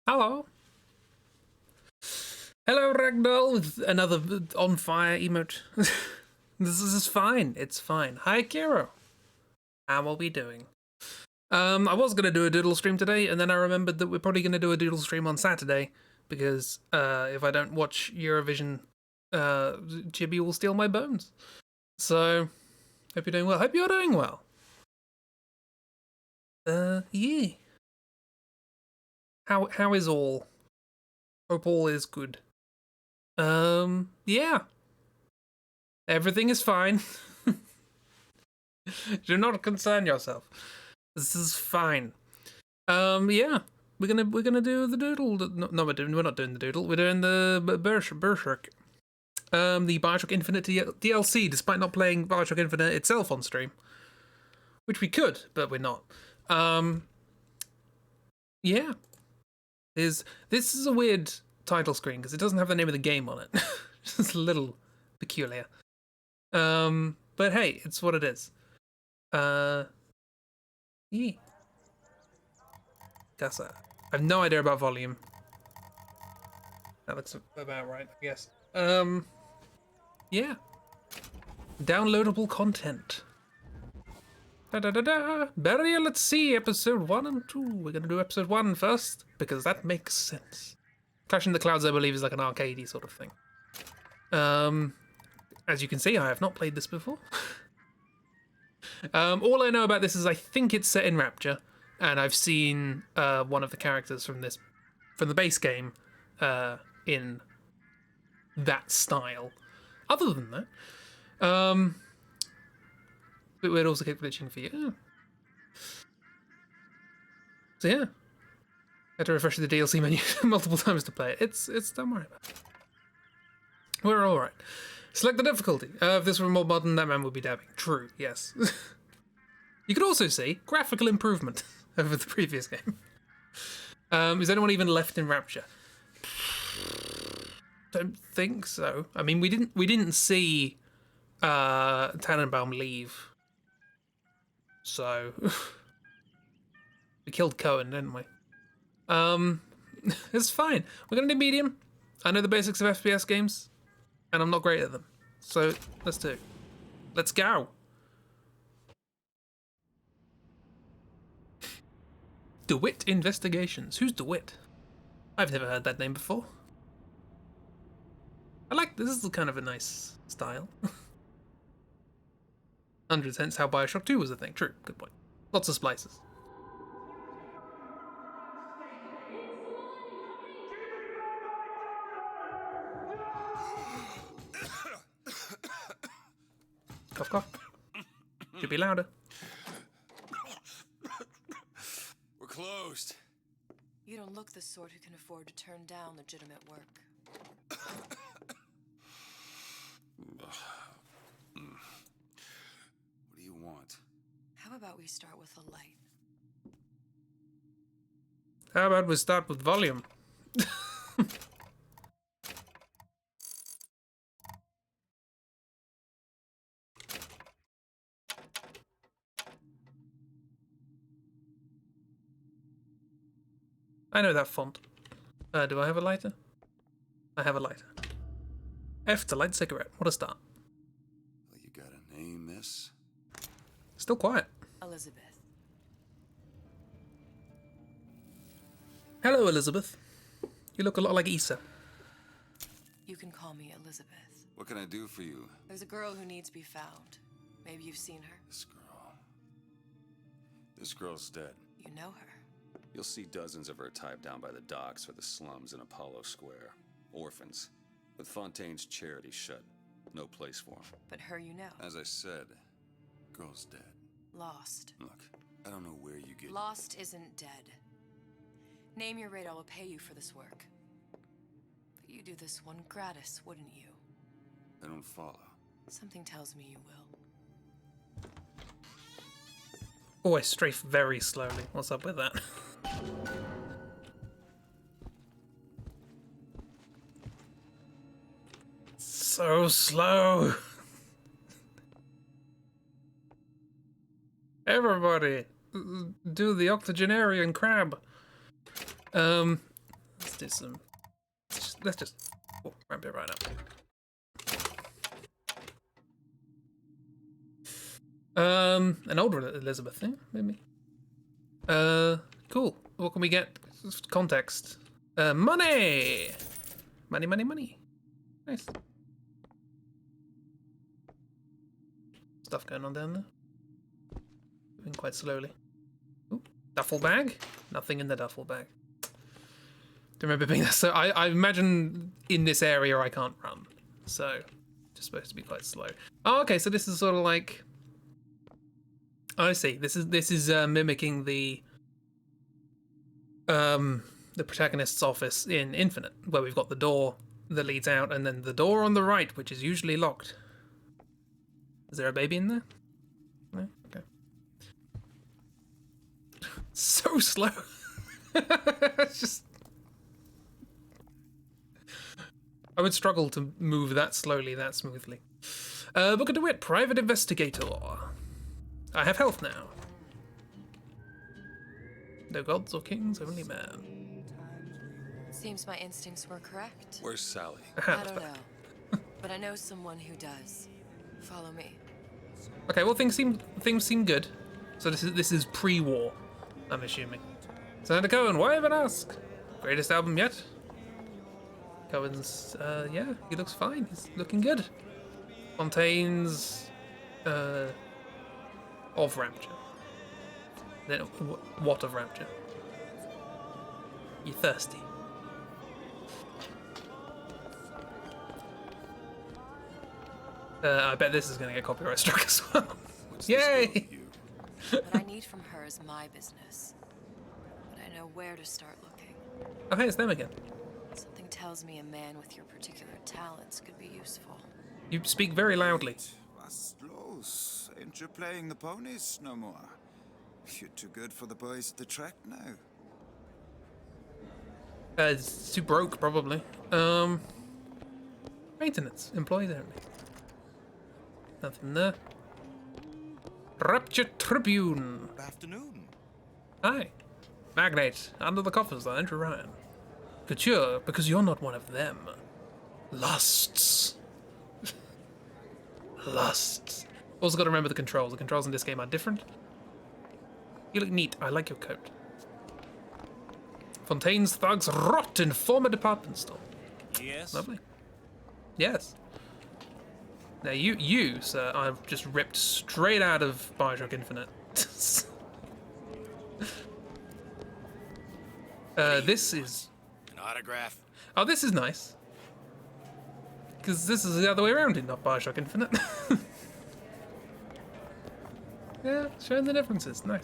Hello. Hello, Ragdoll, with another on fire emote. This is fine. It's fine. Hi, Kiro. How are we doing? I was gonna do a doodle stream today, and then I remembered that we're probably gonna do a doodle stream on Saturday because if I don't watch Eurovision, Chibi will steal my bones. So, hope you're doing well. Hope you're doing well. Yeah. How is all? Hope all is good. Yeah. Everything is fine. Do not concern yourself. This is fine. Yeah. We're gonna do the doodle. No, we're not doing the doodle. We're doing the Bioshock. The Bioshock Infinite DLC, despite not playing Bioshock Infinite itself on stream. Which we could, but we're not. Yeah. This is a weird title screen because it doesn't have the name of the game on it. It's a little peculiar. But hey, it's what it is. Yeah. That's it. I have no idea about volume. That looks about right, I guess. Yeah. Downloadable content. Barrier, let's see, episode 1 and 2. We're gonna do episode 1 first, because that makes sense. Clash in the Clouds, I believe, is like an arcadey sort of thing. As you can see, I have not played this before. All I know about this is I think it's set in Rapture, and I've seen one of the characters from the base game in that style. Other than that, but we'd also keep glitching for you. So yeah, I had to refresh the DLC menu multiple times to play it. It's don't worry about it. We're all right. Select the difficulty. If this were more modern, that man would be dabbing. True, yes. You could also see graphical improvement over the previous game. Is anyone even left in Rapture? Don't think so. I mean, we didn't see Tannenbaum leave. So we killed Cohen, didn't we? It's fine. We're gonna do medium. I know the basics of FPS games, and I'm not great at them. So let's do. Let's go. DeWitt Investigations. Who's DeWitt? I've never heard that name before. I like this. Is kind of a nice style. 100 how Bioshock 2 was a thing. True, good point. Lots of splices. Cough, cough. Should be louder. We're closed. You don't look the sort who can afford to turn down legitimate work. What do you want? How about we start with a light? How about we start with volume? I know that font. Do I have a lighter? I have a lighter. F to light cigarette. What a start. Well, you got a name, miss? Still quiet. Elizabeth. Hello, Elizabeth. You look a lot like Issa. You can call me Elizabeth. What can I do for you? There's a girl who needs to be found. Maybe you've seen her. This girl's dead. You know her. You'll see dozens of her tied down by the docks or the slums in Apollo Square. Orphans. With Fontaine's charity shut. No place for them. But her you know. As I said, girl's dead. Lost. Look, I don't know where you get... Lost isn't dead. Name your rate, I will pay you for this work. But you do this one gratis, wouldn't you? I don't follow. Something tells me you will. Oh, I strafe very slowly. What's up with that? So slow. Everybody, do the octogenarian crab. do some. Let's just ramp it right up. An older Elizabeth thing, maybe. Cool. What can we get? Context. Money! Money, money, money. Nice. Stuff going on down there. Moving quite slowly. Ooh, duffel bag? Nothing in the duffel bag. Don't remember being there. So I imagine in this area I can't run. So, just supposed to be quite slow. Oh, okay, so this is sort of like... I see. This is mimicking the protagonist's office in Infinite, where we've got the door that leads out, and then the door on the right, which is usually locked. Is there a baby in there? No? Okay. So slow. It's just... I would struggle to move that slowly, that smoothly. Book of DeWitt, Private Investigator. I have health now. No gods or kings, only man. Seems my instincts were correct. Where's Sally? I don't know, but I know someone who does. Follow me. Okay, well things seem good. So this is pre-war, I'm assuming. So to Cohen, why even ask? Greatest album yet? Cohen's yeah, he looks fine. He's looking good. Fontaine's of Rapture. Then what of Rapture? You thirsty? I bet this is going to get copyright struck as well. Yay! What I need from her is my business. But I know where to start looking. Oh, hey, it's them again. Something tells me a man with your particular talents could be useful. You speak very loudly. Was los? Ain't you playing the ponies no more? You're too good for the boys at the track now. It's too broke, probably. Maintenance. Employees only. Nothing there. Rapture Tribune. Good afternoon. Hi. Magnate. Under the coffers, Andrew Ryan. Couture, because you're not one of them. Lusts. Lusts. Also got to remember the controls. The controls in this game are different. You look neat. I like your coat. Fontaine's thugs rot in former department store. Yes? Lovely. Yes. Now you, sir, I've just ripped straight out of Bioshock Infinite. This is... An autograph? Oh, this is nice. Because this is the other way around in not Bioshock Infinite. Yeah, showing the differences. Nice.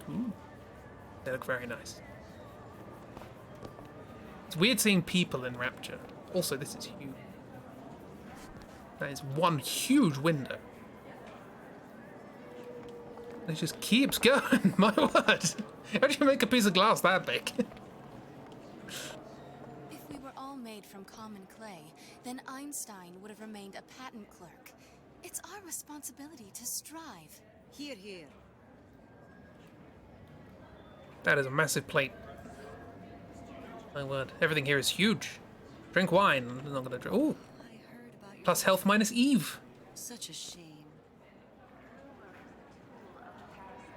Ooh. They look very nice. It's weird seeing people in Rapture. Also, this is huge. That is one huge window. It just keeps going, my word. How do you make a piece of glass that big? If we were all made from common clay, then Einstein would have remained a patent clerk. It's our responsibility to strive. Here, here. That is a massive plate. My word. Everything here is huge. Drink wine. I'm not gonna drink. Ooh. I heard about your Plus health minus Eve. Such a shame.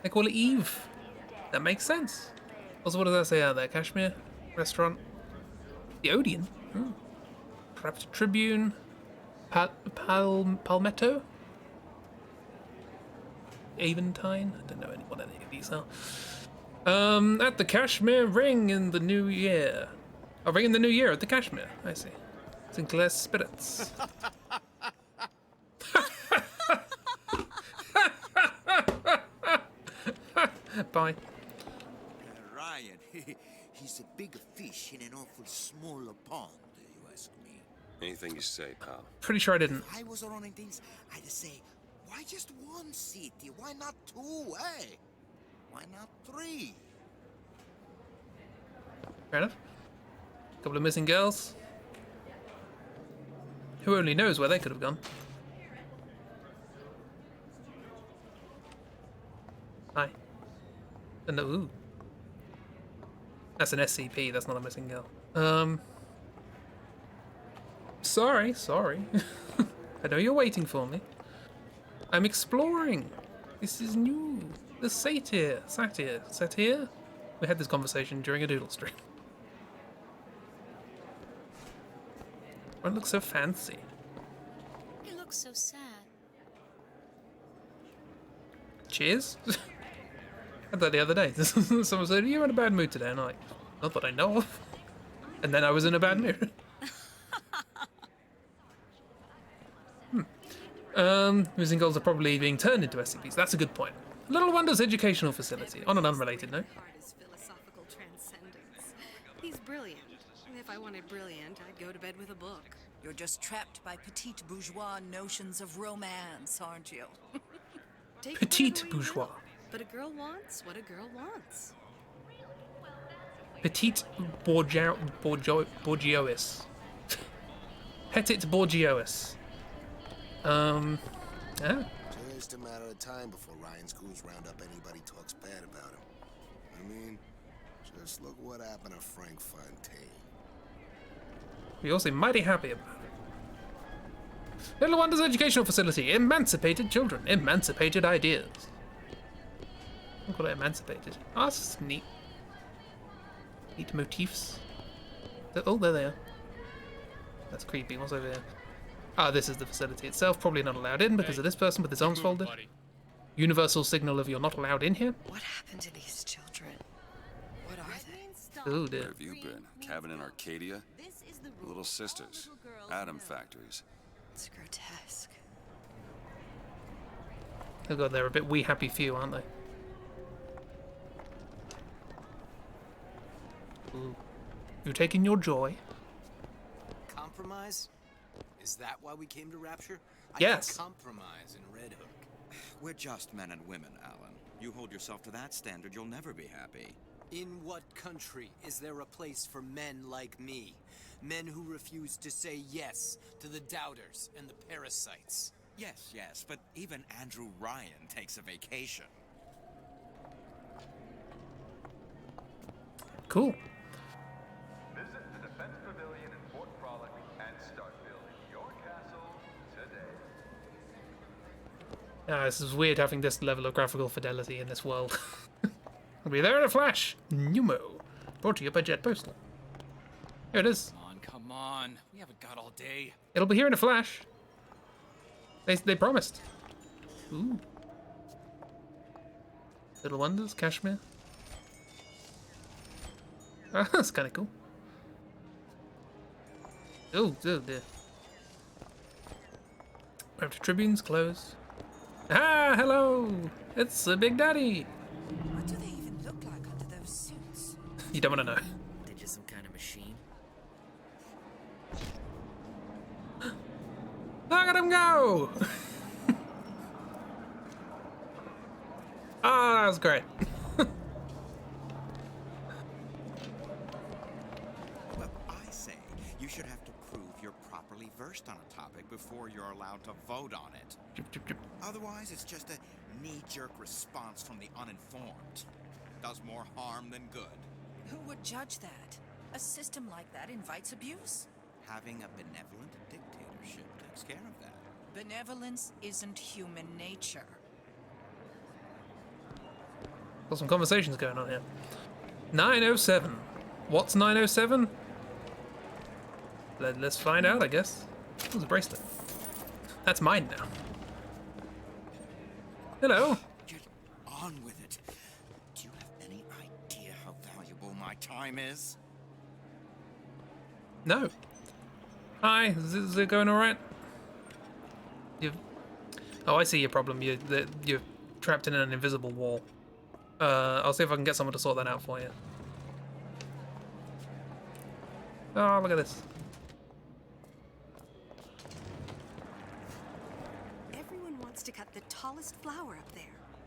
They call it Eve. That makes sense. Also, what does that say out there? Kashmir? Restaurant? The Odeon? Oh. Raptor Tribune? Palmetto? Aventine? I don't know what any of these are. At the Kashmir Ring in the New Year. A ring in the New Year at the Kashmir. I see. Sinclair's Spirits. Bye. Ryan, he's a big fish in an awful small pond, you ask me. Anything you say, pal. Pretty sure I didn't. If I was running things, I'd say, why just one city? Why not two, eh? Why not three? Fair enough. Couple of missing girls. Who only knows where they could have gone? Hi. And ooh. That's an SCP, that's not a missing girl. Sorry. I know you're waiting for me. I'm exploring. This is new. The satyr. We had this conversation during a doodle stream. It looks so fancy. It looks so sad. Cheers. I had that the other day. Someone said, "You're in a bad mood today," and I'm like, "Not that I know of." And then I was in a bad mood. Missing girls are probably being turned into SCPs. That's a good point. Little Wonders Educational Facility. On an unrelated note. Art is philosophical transcendence. He's brilliant. If I wanted brilliant, I'd go to bed with a book. You're just trapped by petite bourgeois notions of romance, aren't you? Take Petite whatever you bourgeois. will. But a girl wants what a girl wants. Petite bourgeois. Petit bourgeois. Yeah. Just a matter of time before Ryan's goons round up anybody talks bad about him. I mean, just look what happened to Frank Fontaine. We all seem mighty happy about it. Little Wonders Educational Facility. Emancipated children. Emancipated ideas. Look what I emancipated. Oh, that's neat. Neat motifs. Oh, there they are. That's creepy. What's over there? Ah, this is the facility itself. Probably not allowed in because of this person with his arms folded. Universal signal of you're not allowed in here. What happened to these children? What are they? Oh Where dear. have you been? Cabin in Arcadia? Little sisters. Atom factories. It's grotesque. Oh god, they're a bit wee happy few, aren't they? Ooh. You're taking your joy. Compromise? Is that why we came to Rapture? Yes. I can compromise in Red Hook. We're just men and women, Alan. You hold yourself to that standard, you'll never be happy. In what country is there a place for men like me? Men who refuse to say yes to the doubters and the parasites. Yes, but even Andrew Ryan takes a vacation. Cool. Visit the Defense Pavilion in Fort Frolic and start building your castle today. Ah, this is weird having this level of graphical fidelity in this world. I'll be there in a flash. Numo. Brought to you by Jet Postal. Here it is. Come on. We haven't got all day. It'll be here in a flash. They promised. Ooh. Little Wonders, Kashmir. Ah, that's kind of cool. Oh dear. Raptor Tribune's closed. Ah, hello! It's the Big Daddy! What do they even look like under those suits? You don't want to know. They're just some kind of machine. Look at him go! Ah, that was great. Well, I say you should have to prove you're properly versed on a topic before you're allowed to vote on it. Otherwise, it's just a knee-jerk response from the uninformed. Does more harm than good. Who would judge that? A system like that invites abuse. Having a benevolent dictatorship takes care of that. Benevolence isn't human nature. Got some conversations going on here. 907. What's 907? Let's find out, I guess. Oh, there's a bracelet. That's mine now. Hello. Get on with it. Do you have any idea how valuable my time is? No. Hi, is it going alright? Oh, I see your problem. You're trapped in an invisible wall. I'll see if I can get someone to sort that out for you. Oh, look at this. Everyone wants to cut the tallest flower up there.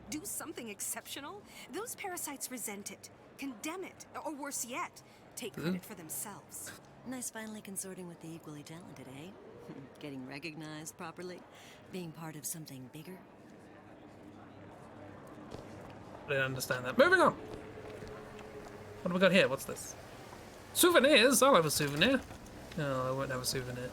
Do something exceptional. Those parasites resent it, condemn it, or worse yet, take credit for themselves. Nice finally consorting with the equally talented, eh? Getting recognized properly, being part of something bigger. I didn't understand that. Moving on. What do we got here? What's this? Souvenirs? I'll have a souvenir. No, I won't have a souvenir.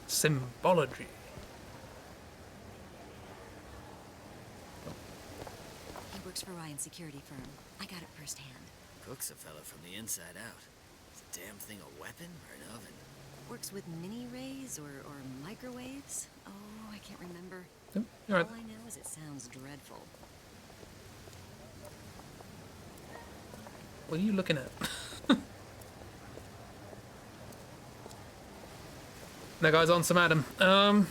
Symbology. He works for Ryan's security firm. I got it firsthand. Cooks a fella from the inside out. Is the damn thing a weapon or an oven? Works with mini rays or microwaves. Oh, I can't remember. Yep, you're right. All I know is it sounds dreadful. What are you looking at? That guy's on some Adam. The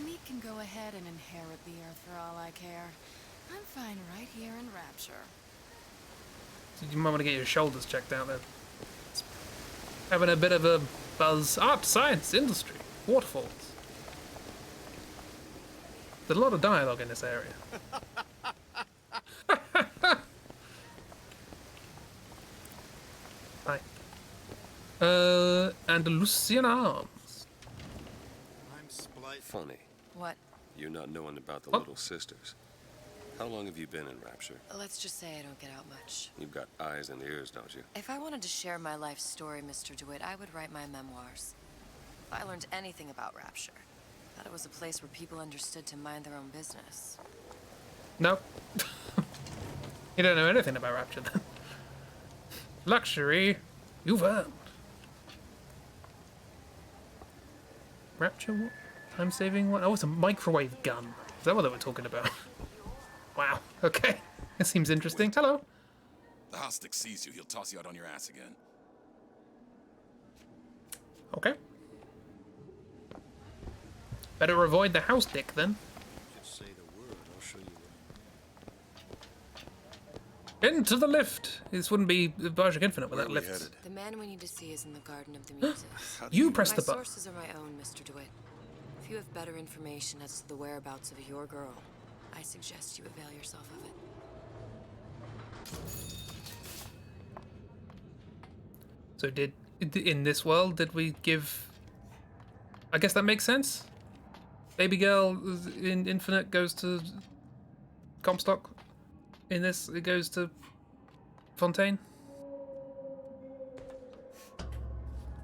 meat can go ahead and inherit the earth for all I care. I'm fine right here in Rapture. You might want to get your shoulders checked out there. It's having a bit of a buzz. Art, science, industry, waterfalls. There's a lot of dialogue in this area. Hi. Andalusian arms. I'm Splight. Funny. What? You not knowing about the Oh. Little Sisters. How long have you been in Rapture? Let's just say I don't get out much. You've got eyes and ears, don't you? If I wanted to share my life story, Mr. DeWitt, I would write my memoirs. If I learned anything about Rapture, I thought it was a place where people understood to mind their own business. No. You don't know anything about Rapture then. Luxury, you've earned. Rapture, what? Time saving what? Oh, it's a microwave gun. Is that what they were talking about? Wow, okay. That seems interesting. Hello. The house stick sees you, he'll toss you out on your ass again. Okay. Better avoid the house dick then. Just say the word, I'll show you where. Into the lift. This wouldn't be Bioshock Infinite without Where are we lifts. headed? The man we need to see is in the Garden of the Muses. You press the My button. sources are my own, Mr. DeWitt. If you have better information as to the whereabouts of your girl, I suggest you avail yourself of it. So in this world, did we give... I guess that makes sense? Baby girl in Infinite goes to Comstock. In this, it goes to Fontaine.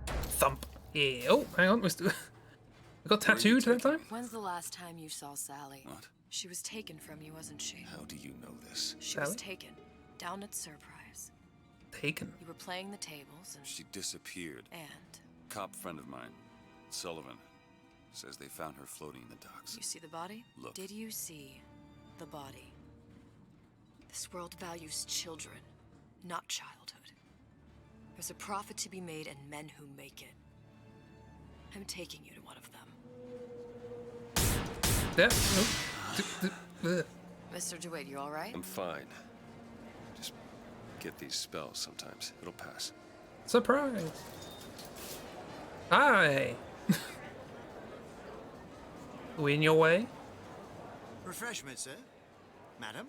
Thump. Yeah. Oh, hang on. We got tattooed that time? When's the last time you saw Sally? What? She was taken from you, wasn't she? How do you know this? She Sally? was taken. Down at Surprise. Taken. You were playing the tables and... She disappeared. And? Cop friend of mine, Sullivan, says they found her floating in the docks. You see the body? Look. Did you see the body? This world values children, not childhood. There's a profit to be made and men who make it. I'm taking you to one of them. Yeah. Mr. DeWitt, you all right? I'm fine. Just get these spells sometimes. It'll pass. Surprise. Hi. We in your way? Refreshments, sir? Madam?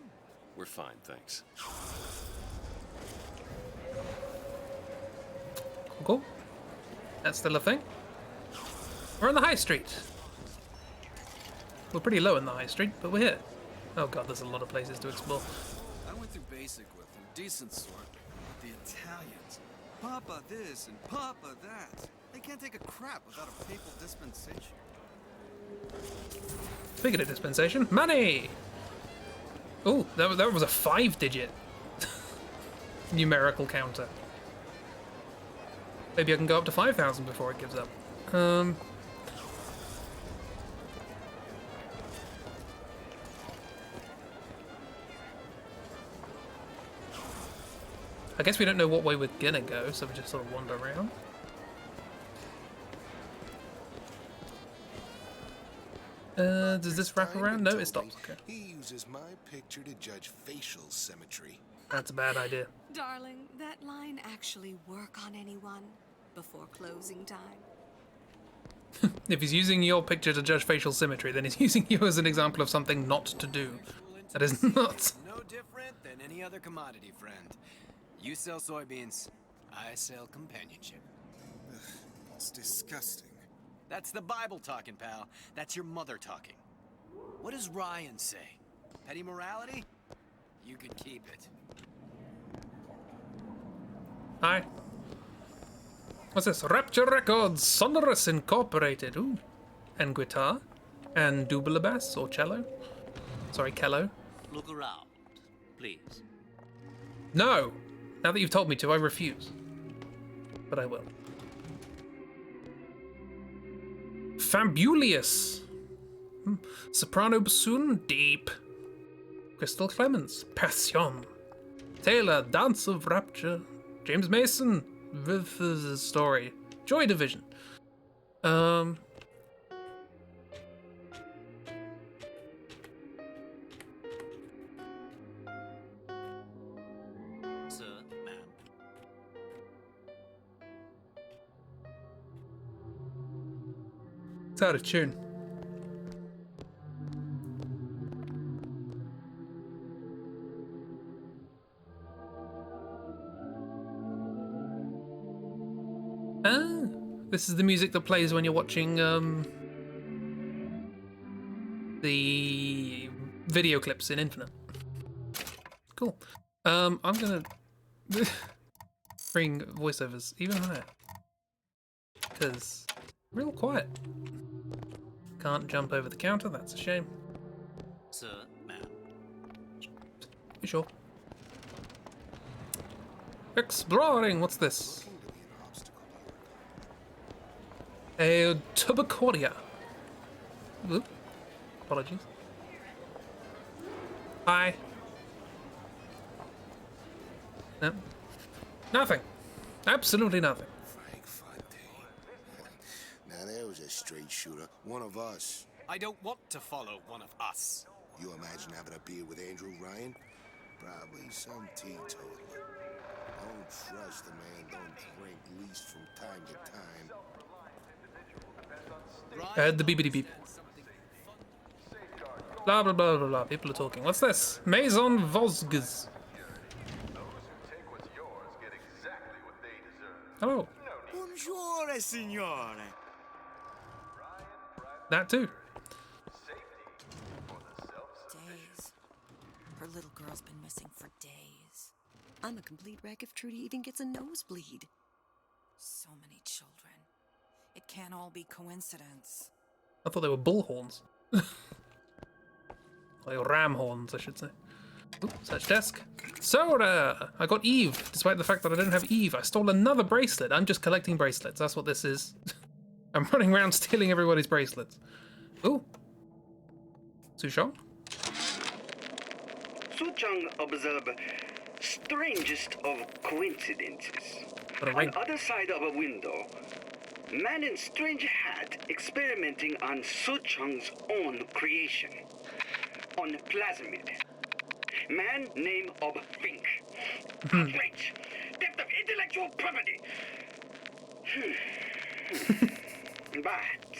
We're fine, thanks. Cool. That's still a thing. We're on the high street. We're pretty low in the high street, but we're here. Oh god, there's a lot of places to explore. I went through basic with them, decent sort. The Italians. Papa this and Papa that. They can't take a crap without a papal dispensation. Speaking of dispensation, money! Oh, that was a 5-digit numerical counter. Maybe I can go up to 5,000 before it gives up. I guess we don't know what way we're gonna go, so we just sort of wander around. Does this wrap around? No, it stops. Okay. He uses my picture to judge facial symmetry. That's a bad idea. Darling, that line actually work on anyone before closing time? If he's using your picture to judge facial symmetry, then he's using you as an example of something not to do. That is not. No different than any other commodity, friend. You sell soybeans, I sell companionship. It's disgusting. That's the Bible talking, pal. That's your mother talking. What does Ryan say? Petty morality? You could keep it. Hi. What's this? Rapture Records, Sonorous Incorporated. Ooh. And guitar. And double bass or cello. Sorry, cello. Look around, please. No! Now that you've told me to, I refuse. But I will. Fabulious. Soprano bassoon, deep. Crystal Clemens, Passion. Taylor, Dance of Rapture. James Mason, with the story. Joy Division. Sir, ma'am. It's out of tune. Ah, this is the music that plays when you're watching the video clips in Infinite. Cool. I'm gonna bring voiceovers even higher because real quiet. Can't jump over the counter. That's a shame. Sir, ma'am. You sure? Exploring. What's this? A tuberculia. Oop. Apologies. Hi. No. Nothing. Absolutely nothing. Frank Fontaine. Now there was a straight shooter. One of us. I don't want to follow one of us. You imagine having a beer with Andrew Ryan? Probably some teetotaler. Don't trust the man, don't drink, least from time to time. I heard the beepity beep. Blah blah blah blah blah. People are talking. What's this? Maison Vosges. Hello. Buongiorno, signore. That too. Days. Her little girl's been missing for days. I'm a complete wreck if Trudy even gets a nosebleed. So many children. It can't all be coincidence. I thought they were bull horns. Like ram horns, I should say. Ooh, search desk. Soda! I got Eve, despite the fact that I don't have Eve. I stole another bracelet. I'm just collecting bracelets. That's what this is. I'm running around stealing everybody's bracelets. Ooh. Sushong? Suchong observed strangest of coincidences. On other side of a window, man in strange hat experimenting on Suchong's own creation. On plasmid. Man name of Fink. Outrage. Theft of intellectual property. But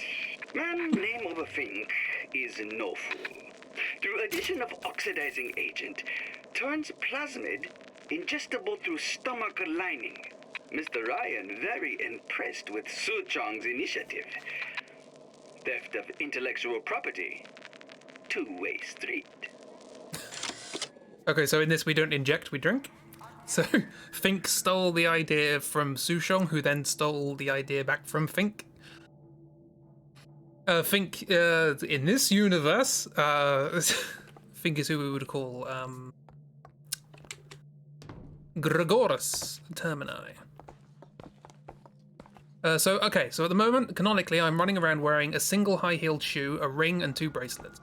man name of Fink is no fool. Through addition of oxidizing agent, turns plasmid ingestible through stomach lining. Mr. Ryan very impressed with Su Chong's initiative. Theft of intellectual property. Two-way street. Okay, so in this we don't inject, we drink. So Fink stole the idea from Sushong, who then stole the idea back from Fink. Fink, in this universe, Fink is who we would call Gregorus Termini. So at the moment, canonically, I'm running around wearing a single high-heeled shoe, a ring, and 2 bracelets.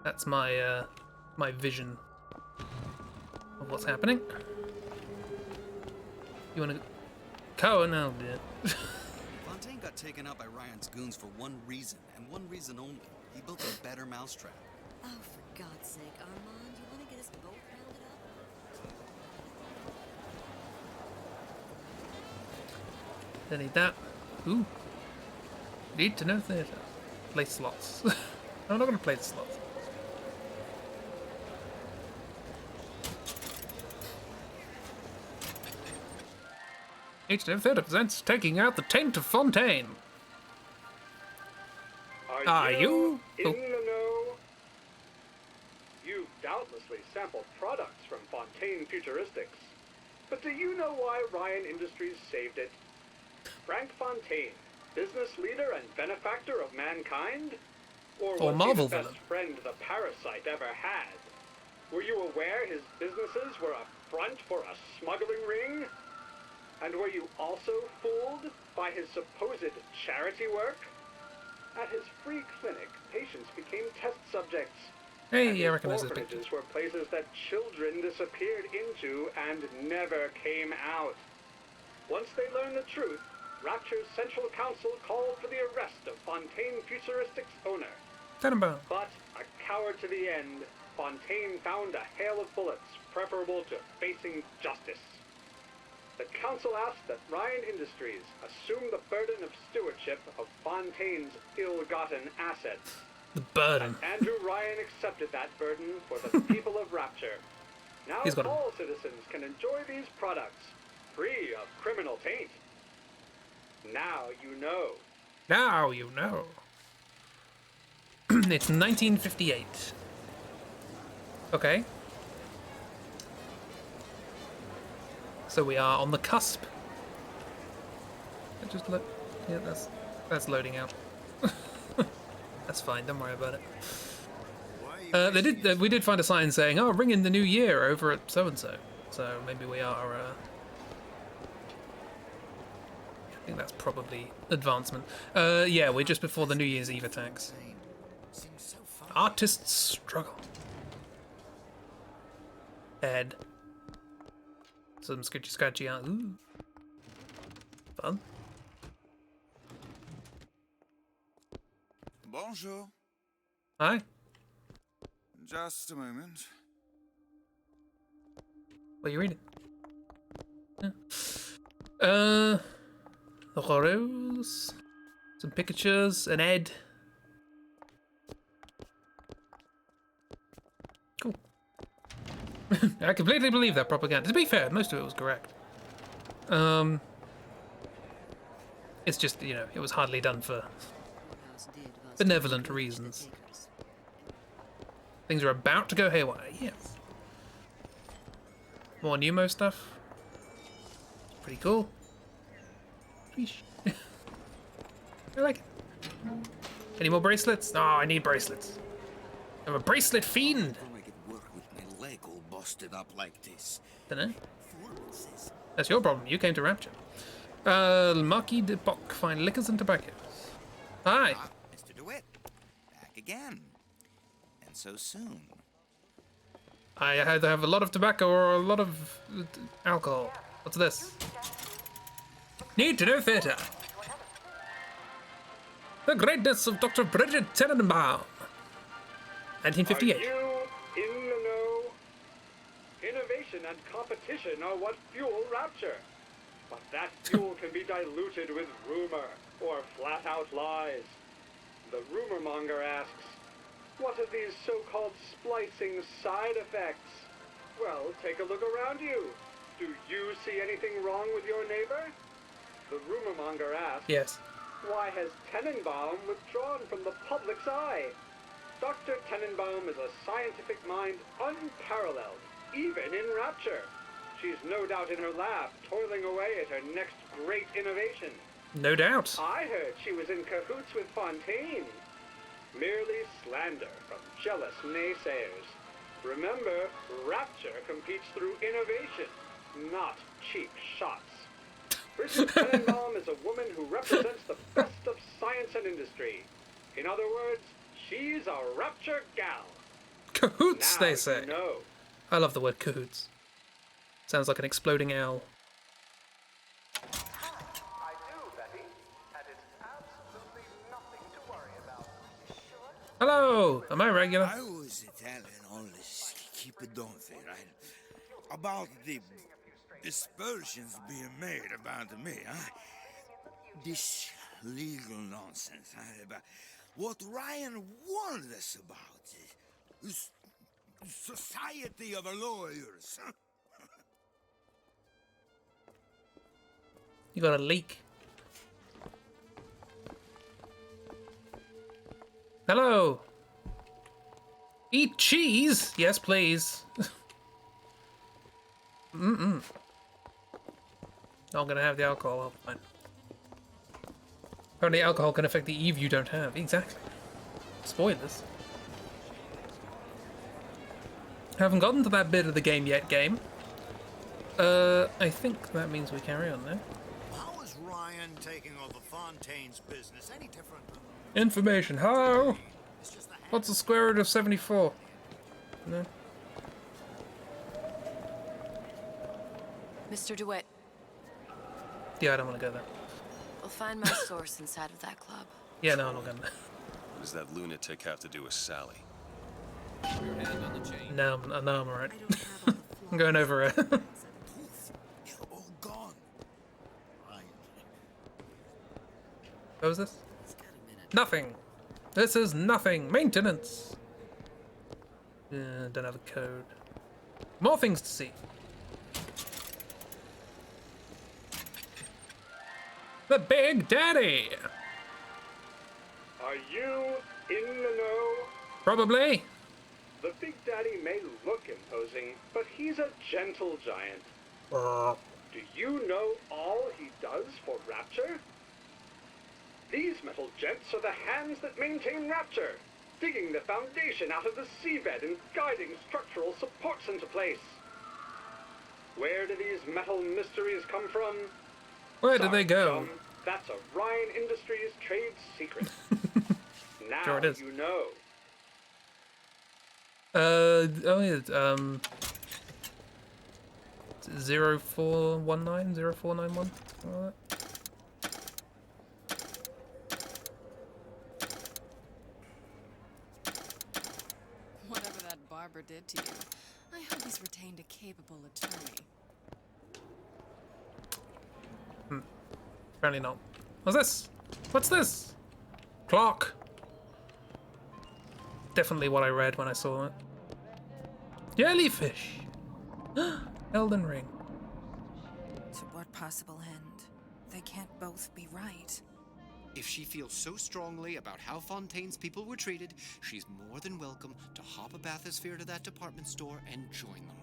That's my my vision of what's happening. You wanna go? No, dear. Fontaine got taken out by Ryan's goons for one reason, and one reason only. He built a better mousetrap. Oh, for God's sake, Armand, you want to get us both rounded up? Don't need that. Ooh. Need to know theatre. Play slots. I'm not gonna play the slots. HDF Theatre presents Taking Out the Taint of Fontaine. Are you? in the know? You've doubtlessly sampled products from Fontaine Futuristics. But do you know why Ryan Industries saved it? Frank Fontaine, business leader and benefactor of mankind? Or was Marvel he the best villain. friend the parasite ever had? Were you aware his businesses were a front for a smuggling ring? And were you also fooled by his supposed charity work? At his free clinic, patients became test subjects. Hey, I recognize this picture. Orphanages were places that children disappeared into and never came out. Once they learned the truth, Rapture's Central Council called for the arrest of Fontaine Futuristics' owner. Tenenbaum. But, a coward to the end, Fontaine found a hail of bullets preferable to facing justice. The council asked that Ryan Industries assume the burden of stewardship of Fontaine's ill-gotten assets. The burden. Andrew Ryan accepted that burden for the people of Rapture. Now all citizens can enjoy these products, free of criminal taint. Now you know. Now you know. It's 1958. Okay. So we are on the cusp. Just look. Yeah, that's loading out. That's fine. Don't worry about it. We did find a sign saying, "Oh, ring in the new year over at so and so." So maybe we are. I think that's probably advancement. Yeah, we're just before the New Year's Eve attacks. Artists struggle. Head. Some scratchy out. Ooh. Fun. Bonjour. Hi. Just a moment. What are you reading? Yeah. Rose. Some pictures. An Ed. Cool. I completely believe that propaganda. To be fair, most of it was correct. It's just, you know, it was hardly done for benevolent reasons. Things are about to go haywire, yes. More Numo stuff. Pretty cool. I like it. Any more bracelets? Oh, I need bracelets. I'm a bracelet fiend. Leg all busted up like this. Dunno. That's your problem. You came to Rapture. Marquis de Bock, fine liquors and tobaccos. Hi. Mr. DeWitt, back again. And so soon. I either have a lot of tobacco or a lot of alcohol. What's this? Need to know theatre. The greatness of Dr. Bridget Tenenbaum. 1958. Are you in the know? Innovation and competition are what fuel Rapture. But that fuel can be diluted with rumor or flat-out lies. The rumor monger asks, what are these so-called splicing side effects? Well, take a look around you. Do you see anything wrong with your neighbor? The rumor monger asks, yes. Why has Tenenbaum withdrawn from the public's eye? Dr. Tenenbaum is a scientific mind unparalleled, even in Rapture. She's no doubt in her lab, toiling away at her next great innovation. No doubt. I heard she was in cahoots with Fontaine. Merely slander from jealous naysayers. Remember, Rapture competes through innovation, not cheap shots. Bridget Tenenbaum is a woman who represents the best of science and industry. In other words, she's a Rapture gal. Cahoots, now they say. You know. I love the word cahoots. Sounds like an exploding owl. I do, Betty, and it's absolutely nothing to worry about. Hello, am I regular? I was telling all this keep it don't say, right? About the aspersions being made about me, huh? This legal nonsense, huh? About what Ryan warned us about is society of lawyers, huh? You got a leak. Hello. Eat cheese? Yes, please. Mm-mm. Not gonna have the alcohol. Oh, fine. Apparently alcohol can affect the Eve you don't have. Exactly. Spoilers. Haven't gotten to that bit of the game yet, game. I think that means we carry on now. How is Ryan taking over Fontaine's business any different from... Information. How? What's the square root of 74? No. Mr. DeWitt, Yeah, I don't want to go there. we'll find my source inside of that club. Yeah, no, I'm not going there. What does that lunatic have to do with Sally? Your hand on the chain. No, I'm alright. I'm going over it. all gone. What was this? Nothing. This is nothing. Maintenance. Don't have a code. More things to see. The Big Daddy. Are you in the know? Probably. The Big Daddy may look imposing, but he's a gentle giant. Do you know all he does for Rapture? These metal jets are the hands that maintain Rapture, digging the foundation out of the seabed and guiding structural supports into place. Where do these metal mysteries come from? Where do they go? Chum, that's a Ryan Industries trade secret. Now Sure it is. you know. Oh yeah, 0419, 0491, something like that. Whatever that barber did to you, I hope he's retained a capable attorney. Apparently not. What's this? What's this? Clock. Definitely what I read when I saw it. Jellyfish. Elden Ring. To what possible end? They can't both be right. If she feels so strongly about how Fontaine's people were treated, she's more than welcome to hop a bathysphere to that department store and join them.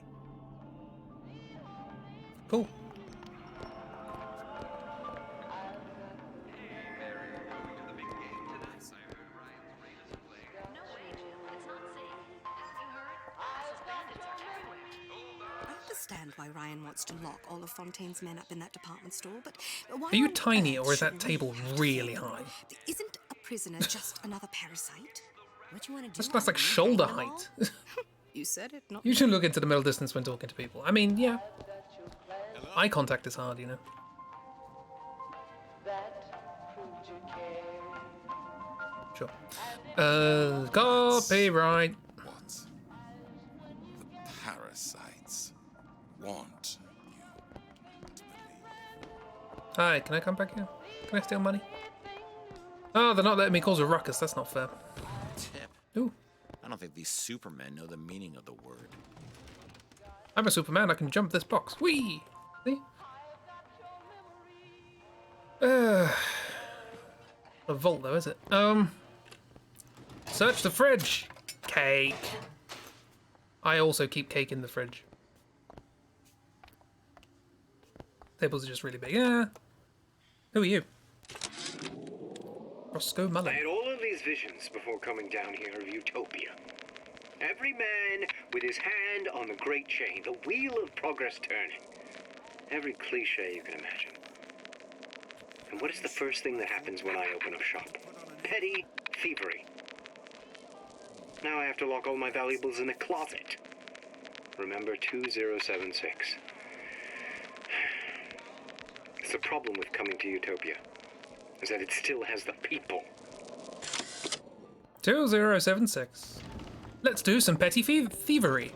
Cool. I understand why Ryan wants to lock all of Fontaine's men up in that department store, but why Are you on tiny earth or is should that table really high? Isn't a prisoner just another parasite? What you want to do? That's like shoulder height. You said it, not You should look into the middle distance when talking to people. I mean, yeah. Eye contact is hard, you know. Sure. Copyright. What? The parasites want Hi, can I come back here? Can I steal money? Oh, they're not letting me cause a ruckus. That's not fair. Tip. Ooh. I don't think these supermen know the meaning of the word. I'm a Superman. I can jump this box. Whee! See? A vault, though, is it? Search the fridge. Cake. I also keep cake in the fridge. Tables are just really big. Yeah. Who are you? Roscoe Mullen. I had all of these visions before coming down here of Utopia. Every man with his hand on the great chain, the wheel of progress turning. Every cliche you can imagine. And what is the first thing that happens when I open up shop? Petty thievery. Now I have to lock all my valuables in a closet. Remember 2076. It's the problem with coming to Utopia, is that it still has the people. 2076. Let's do some petty thievery.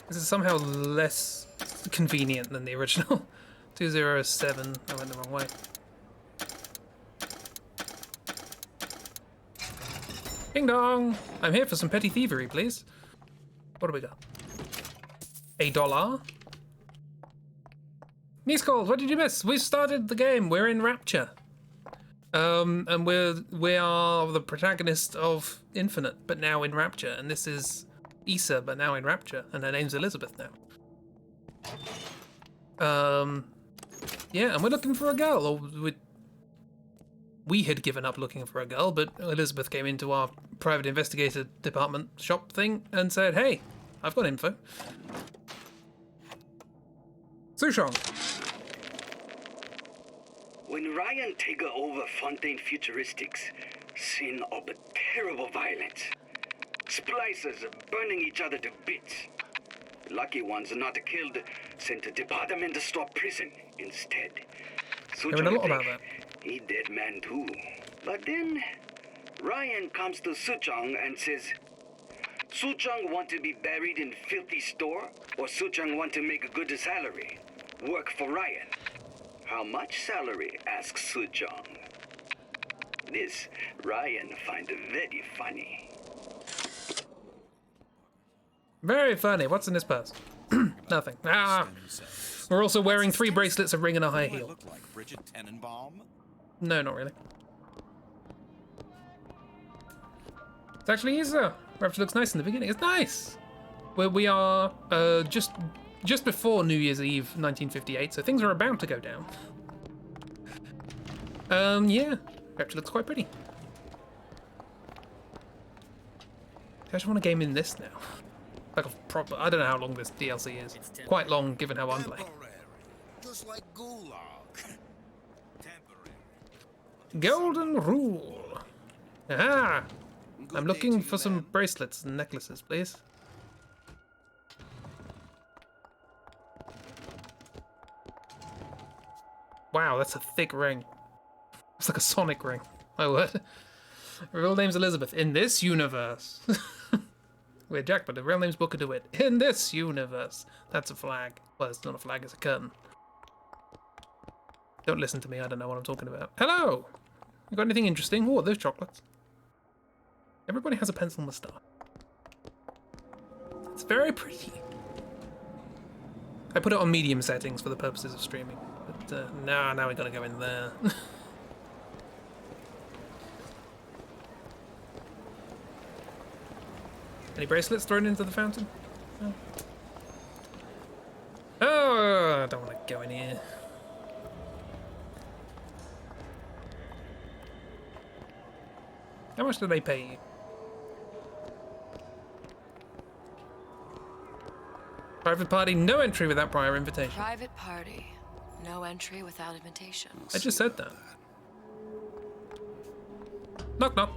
This is somehow less convenient than the original. 207. I went the wrong way. Ding dong! I'm here for some petty thievery, please. What do we got? $1. Niece calls, what did you miss? We started the game. We're in Rapture. And we are the protagonist of Infinite, but now in Rapture. And this is Issa, but now in Rapture. And her name's Elizabeth now. Yeah, and we're looking for a girl. Or we had given up looking for a girl, but Elizabeth came into our private investigator department shop thing and said, hey, I've got info. Sushong. When Ryan take over Fontaine Futuristics, scene of terrible violence. Splicers burning each other to bits. Lucky ones not killed, sent to department store prison instead. Hearing a lot about that. He dead man too. But then Ryan comes to Suchong and says, Suchong want to be buried in filthy store, or Suchong want to make a good salary? Work for Ryan. How much salary? Asks Suchong. This Ryan find very funny. Very funny. What's in this purse? Nothing. Ah. We're also wearing 3 bracelets, a ring, and a high heel. Look like Bridget Tenenbaum? No, not really. It's actually Issa. Rapture looks nice in the beginning. It's nice. We are just before New Year's Eve, 1958, so things are about to go down. Yeah, Rapture looks quite pretty. I just want a game in this now. Like a proper. I don't know how long this DLC is. Quite long, given how I'm playing. Just like Gulag. Golden Rule. Aha! I'm looking for some bracelets and necklaces, please. Wow, that's a thick ring. It's like a sonic ring. My word. Her real name's Elizabeth. In this universe. We're Jack, but the real name's Booker DeWitt. In this universe. That's a flag. Well, it's not a flag, it's a curtain. Don't listen to me, I don't know what I'm talking about. Hello! You got anything interesting? Oh, those chocolates. Everybody has a pencil moustache. It's very pretty. I put it on medium settings for the purposes of streaming. But now we gotta go in there. Any bracelets thrown into the fountain? No. Oh, I don't want to go in here. How much do they pay you? Private party, no entry without prior invitation. Private party, no entry without invitation. I just said that. Knock knock.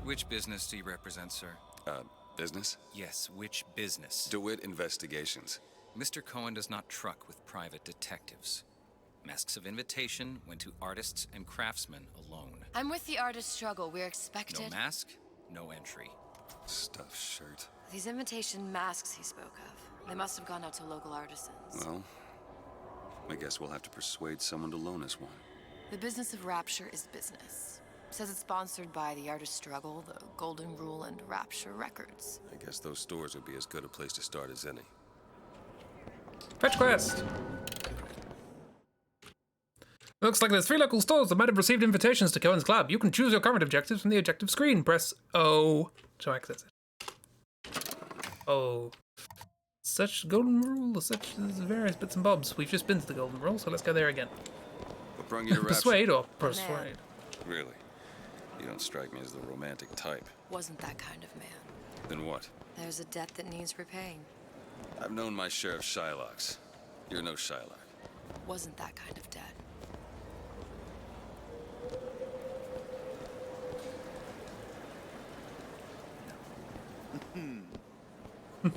Which business do you represent, sir? Business? Yes, which business? DeWitt Investigations. Mr. Cohen does not truck with private detectives. Masks of invitation went to artists and craftsmen alone. I'm with the artist struggle. We're expected. No mask, no entry. Stuffed shirt. These invitation masks he spoke of, they must have gone out to local artisans. Well, I guess we'll have to persuade someone to loan us one. The business of Rapture is business. Says it's sponsored by the Artist Struggle, the Golden Rule, and Rapture Records. I guess those stores would be as good a place to start as any. Fetch quest. Looks like there's 3 local stores that might have received invitations to Cohen's Club. You can choose your current objectives from the objective screen. Press O to access it. Oh. Such Golden Rule, such various bits and bobs. We've just been to the Golden Rule, so let's go there again. What brung you to Rapture? Persuade or persuade? Really? You don't strike me as the romantic type. Wasn't that kind of man. Then what? There's a debt that needs repaying. I've known my share of Shylocks. You're no Shylock. Wasn't that kind of debt.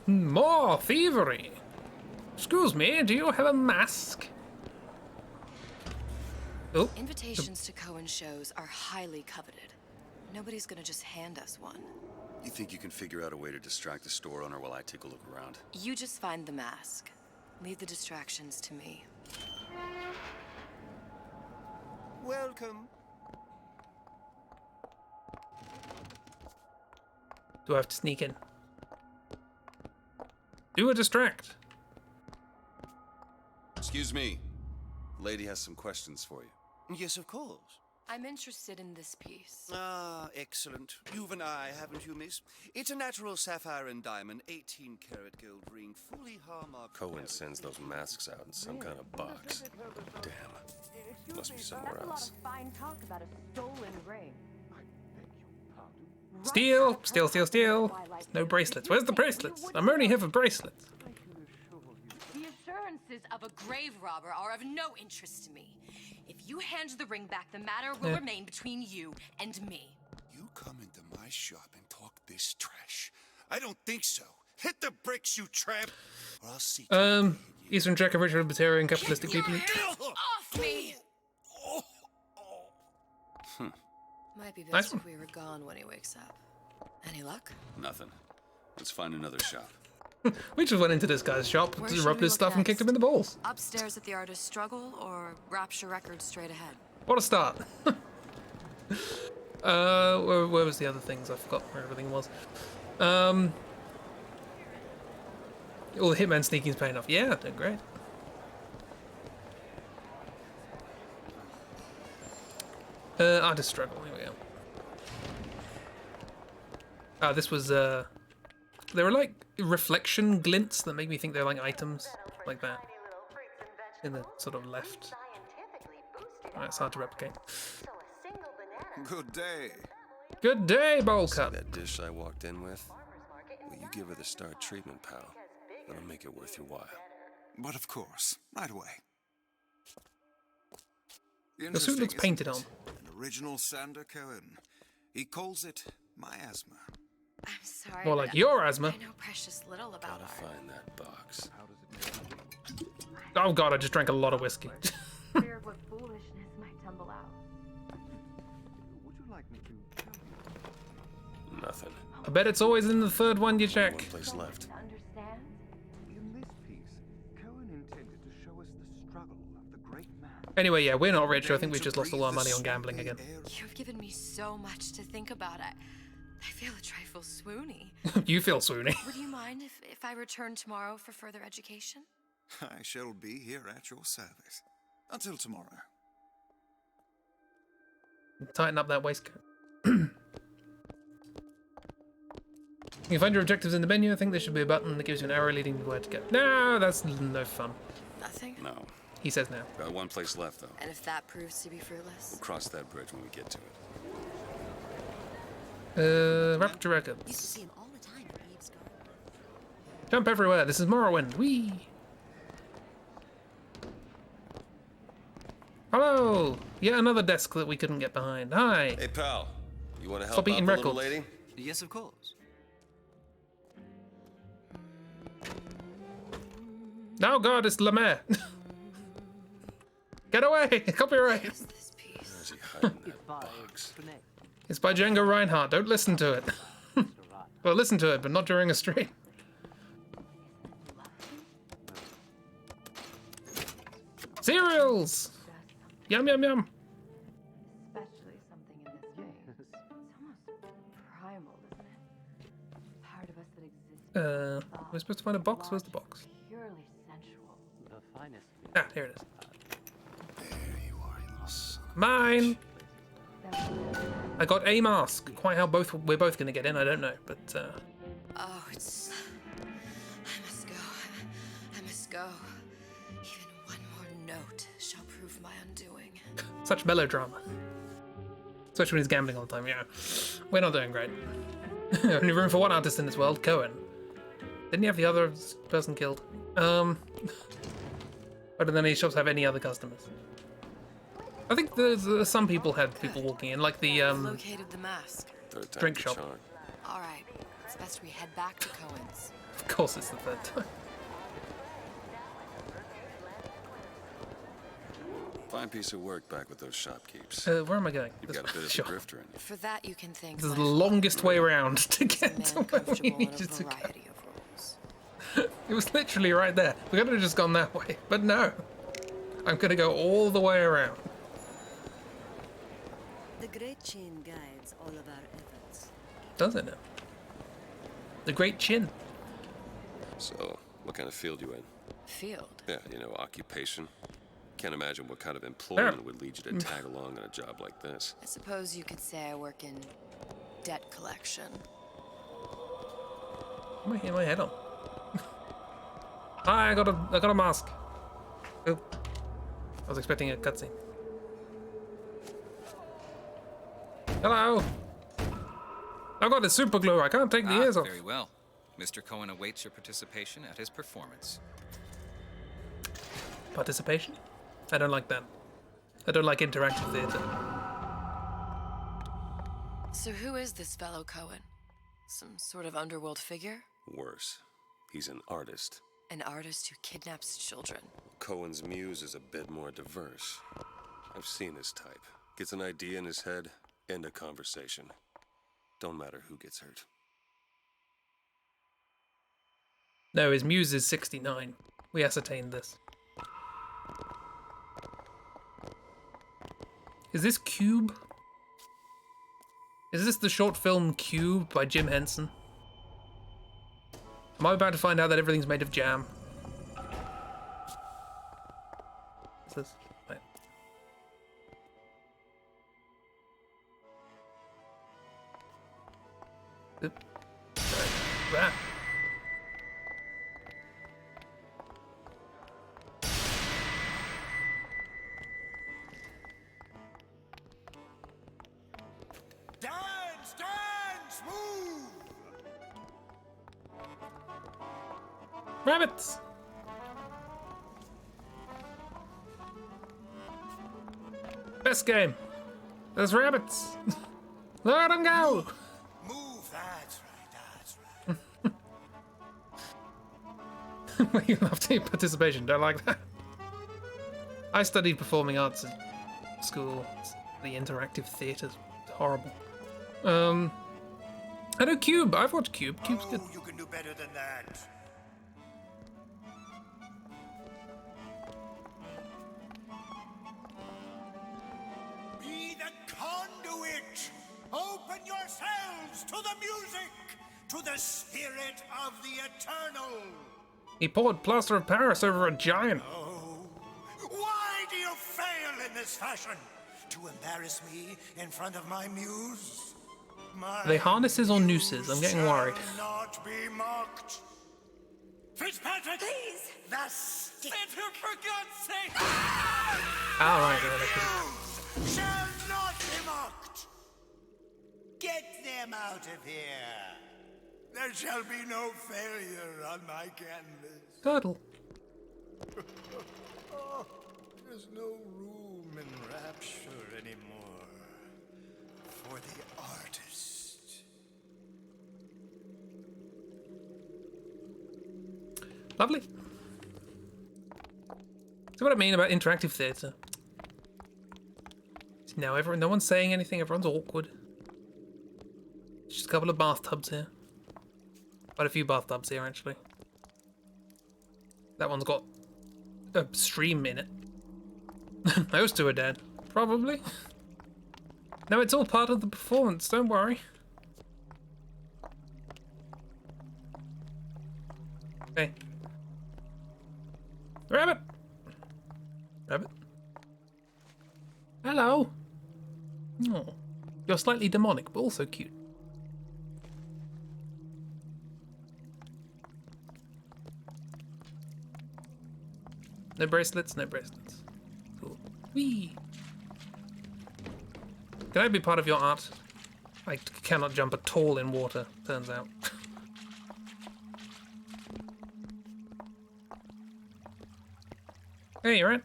More thievery. Excuse me, do you have a mask? Oh. Invitations to Cohen shows are highly coveted. Nobody's gonna just hand us one. You think you can figure out a way to distract the store owner while I take a look around? You just find the mask. Leave the distractions to me. Welcome. Do I have to sneak in? Do a distract. Excuse me. Lady has some questions for you. Yes, of course. I'm interested in this piece. Ah, excellent. You've an eye, haven't you, miss? It's a natural sapphire and diamond, 18-karat gold ring, fully hallmarked. Cohen sends those masks out in some kind of box. Damn. Must be somewhere else. Fine talk about a stolen ring. Steal, steal, steal, steal. No bracelets. Where's the bracelets? I'm only here for bracelets. The assurances of a grave robber are of no interest to me. If you hand the ring back, the matter will remain between you and me. You come into my shop and talk this trash. I don't think so. Hit the bricks, you tramp, or I'll see. Eastern Czech, original Batarian, capitalistic people. Off me! Might be Nice best if we were gone when he wakes up. Any luck? Nothing. Let's find another shop. We just went into this guy's shop, Where should rubbed we his look stuff, and next? kicked him in the balls. Upstairs at the Artist's Struggle or Rapture Records straight ahead? What a start. Where was the other things? I forgot where everything was. All the Hitman sneaking's paying off. Yeah, doing great. Artist Struggle, here we go. This was, they were like reflection glints that make me think they're like items, like that. In the sort of left. It's hard to replicate. Good day. Good day, bowl cut. That dish I walked in with? Will you give her the star treatment, pal? That'll make it worth your while. But of course, right away. The suit looks painted on. An original Sander Cohen. He calls it miasma. I'm sorry. More like your asthma. I know precious little about Gotta art. find that box. Oh god, I just drank a lot of whiskey. Feared what foolishness might tumble out. Would you like me to? Nothing. I bet it's always in the third one you check. One place left. Understand? In this piece, Cohen intended to show us the struggle of the great man. Anyway, yeah, we're not rich. I think we've just lost all our money on gambling again. You've given me so much to think about. I feel a trifle swoony. You feel swoony. Would you mind if I return tomorrow for further education? I shall be here at your service. Until tomorrow. Tighten up that waistcoat. You can find your objectives in the menu. I think there should be a button that gives you an arrow leading to where to go. No, that's no fun. Nothing? No. He says no. Got one place left, though. And if that proves to be fruitless? We'll cross that bridge when we get to it. Rapture Records. Used to see him all the time at Eve's Garden. Jump everywhere. This is Morrowind. Whee! Hello! Yet another desk that we couldn't get behind. Hi! Hey, pal. You want to help Stop out eating the little records. lady? Yes, of course. Oh god, it's Lemaire. Get away! Copyright! Where's he hiding that box? It's by Django Reinhardt. Don't listen to it. Well, listen to it, but not during a stream. Cereals! Yum, yum, yum. Especially something in this game. It's almost primal, isn't it? Part of us that exists. We're supposed to find a box? Where's the box? Purely sensual. The finest. Ah, here it is. There you are, you little son. Mine! I got a mask. Quite how we're both gonna get in, I don't know, but Oh, it's... I must go. I must go. Even one more note shall prove my undoing. such melodrama. Especially when he's gambling all the time, yeah. We're not doing great. Only room for one artist in this world, Cohen. Didn't he have the other person killed? But then any shops have any other customers? I think there's some people had people walking in, like the Located the mask. drink shop. All right, it's best we head back to Cohen's. Of course, it's the third time. Fine piece of work back with those shopkeepers. Where am I going? You've got a bit of Sure. a drifter in you. For that, you can thank This is my the longest way around to get to where we comfortable in a needed to go. variety of roles. It was literally right there. We could have just gone that way, but no. I'm gonna go all the way around. The Great Chain guides all of our efforts. Does it now? The Great Chin. So, what kind of field you in? Field? Yeah, you know, occupation. Can't imagine what kind of employment would lead you to tag along on a job like this. I suppose you could say I work in debt collection. I'm gonna hit my head on. Hi, I got a mask. Oh, I was expecting a cutscene. Hello. I got a super glue. I can't take the ears off. Very well. Mr. Cohen awaits your participation at his performance. Participation? I don't like that. I don't like interactive theatre. So who is this fellow Cohen? Some sort of underworld figure? Worse, he's an artist. An artist who kidnaps children. Cohen's muse is a bit more diverse. I've seen this type. Gets an idea in his head, end a conversation. Don't matter who gets hurt. No, his muse is 69. We ascertained this. Is this Cube? Is this the short film Cube by Jim Henson? Am I about to find out that everything's made of jam? What's this? Right. Oop. Sorry. Ah. Dance, dance, move! Rabbits! Best game. There's rabbits. Let them go. Move, that's right, that's right. You love team participation. Don't like that. I studied performing arts in school. The interactive theatre's horrible. I know Cube. I've watched Cube. Cube's good. You can do better than that. Be the conduit. Open yourselves to the music, to the spirit of the eternal. He poured plaster of Paris over a giant. Why do you fail in this fashion? To embarrass me in front of my muse? Are they harnesses or nooses? I'm getting worried. Not be mocked. Fitzpatrick! Please! The stick! For God's sake! All right. Shall not be mocked! Get them out of here! There shall be no failure on my canvas. Turtle. Oh, there's no room in rapture anymore for the artist. Lovely. See what I mean about interactive theatre? Now no one's saying anything. Everyone's awkward. Just a couple of bathtubs here. Quite a few bathtubs here, actually. That one's got a stream in it. Those two are dead. Probably. No, it's all part of the performance. Don't worry. Okay. Rabbit! Rabbit? Hello! Oh. You're slightly demonic, but also cute. No bracelets, no bracelets. Cool. Whee! Can I be part of your art? I cannot jump at all in water, turns out. Hey, you're right.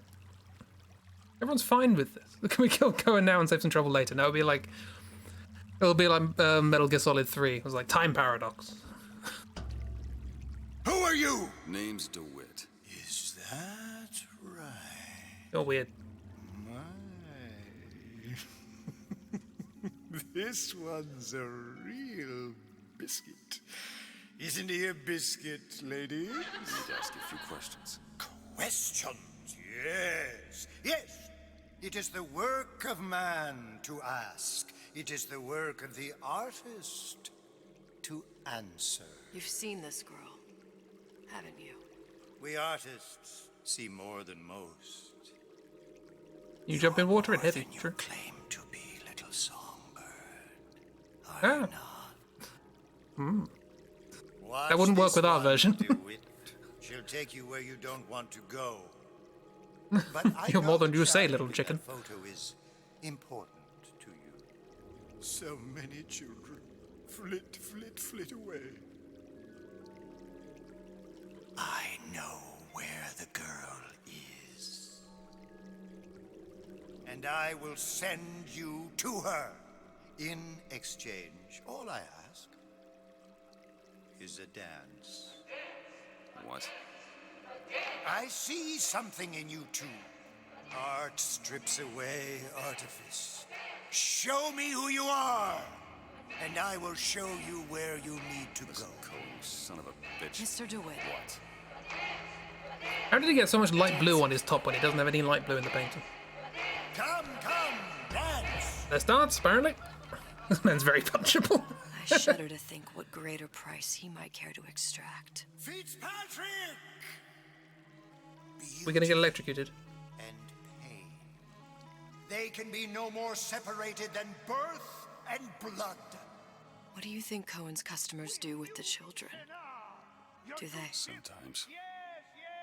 Everyone's fine with this. Can we kill Cohen now and save some trouble later? No, it'll be like Metal Gear Solid 3. It was like time paradox. Who are you? Name's DeWitt. Is that right? You're weird. This one's a real biscuit. Isn't he a biscuit, ladies? I need to ask you a few questions. Questions? Yes. Yes. It is the work of man to ask. It is the work of the artist to answer. You've seen this girl. haven't you? We artists see more than most. You jump in water and hit it. True. Claim to be little songbird. Ah. Hmm. Watch That wouldn't work this with our one, version. DeWitt. She'll take you where you don't want to go. But I You're know more than you the say, child little in chicken. that photo is important to you. So many children. Flit, flit, flit away. I know where the girl is. And I will send you to her. In exchange, all I ask is a dance. What? I see something in you two. Art strips away artifice. Show me who you are, and I will show you where you need to go. Cole, son of a bitch. Mr. DeWitt. What? How did he get so much light blue on his top when he doesn't have any light blue in the painting? Come, dance! Let's dance, apparently. This man's very punchable. I shudder to think what greater price he might care to extract. Fitzpatrick! We're gonna get electrocuted. And pain. They can be no more separated than birth and blood. What do you think Cohen's customers do with the children? Do they? Sometimes.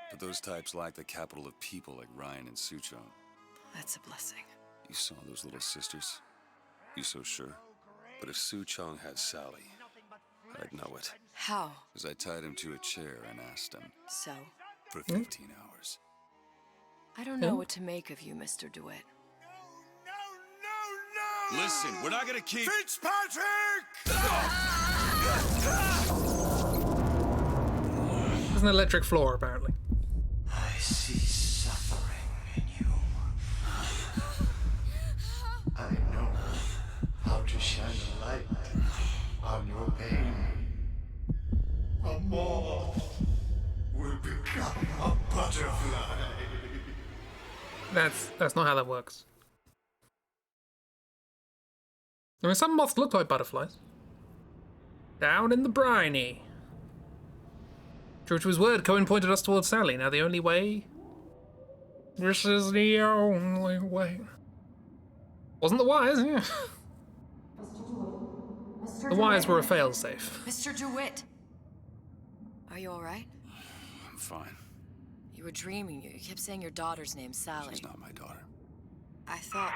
But those types lack the capital of people like Ryan and Suchong. That's a blessing. You saw those little sisters? You so sure? But if Suchong had Sally, I'd know it. How? Because I tied him to a chair and asked him. So? For 15 hours. I don't know what to make of you, Mr. DeWitt. Listen, we're not gonna keep... Fitzpatrick! There's an electric floor, apparently. I see suffering in you. I know how to shine a light on your pain. A moth will become a butterfly. That's not how that works. I mean, some moths look like butterflies. Down in the briny. True to his word, Cohen pointed us towards Sally. Now the only way... This is the only way. Wasn't the wires, yeah. The wires were a failsafe. Mr. DeWitt! Are you alright? I'm fine. You were dreaming. You kept saying your daughter's name, Sally. She's not my daughter. I thought...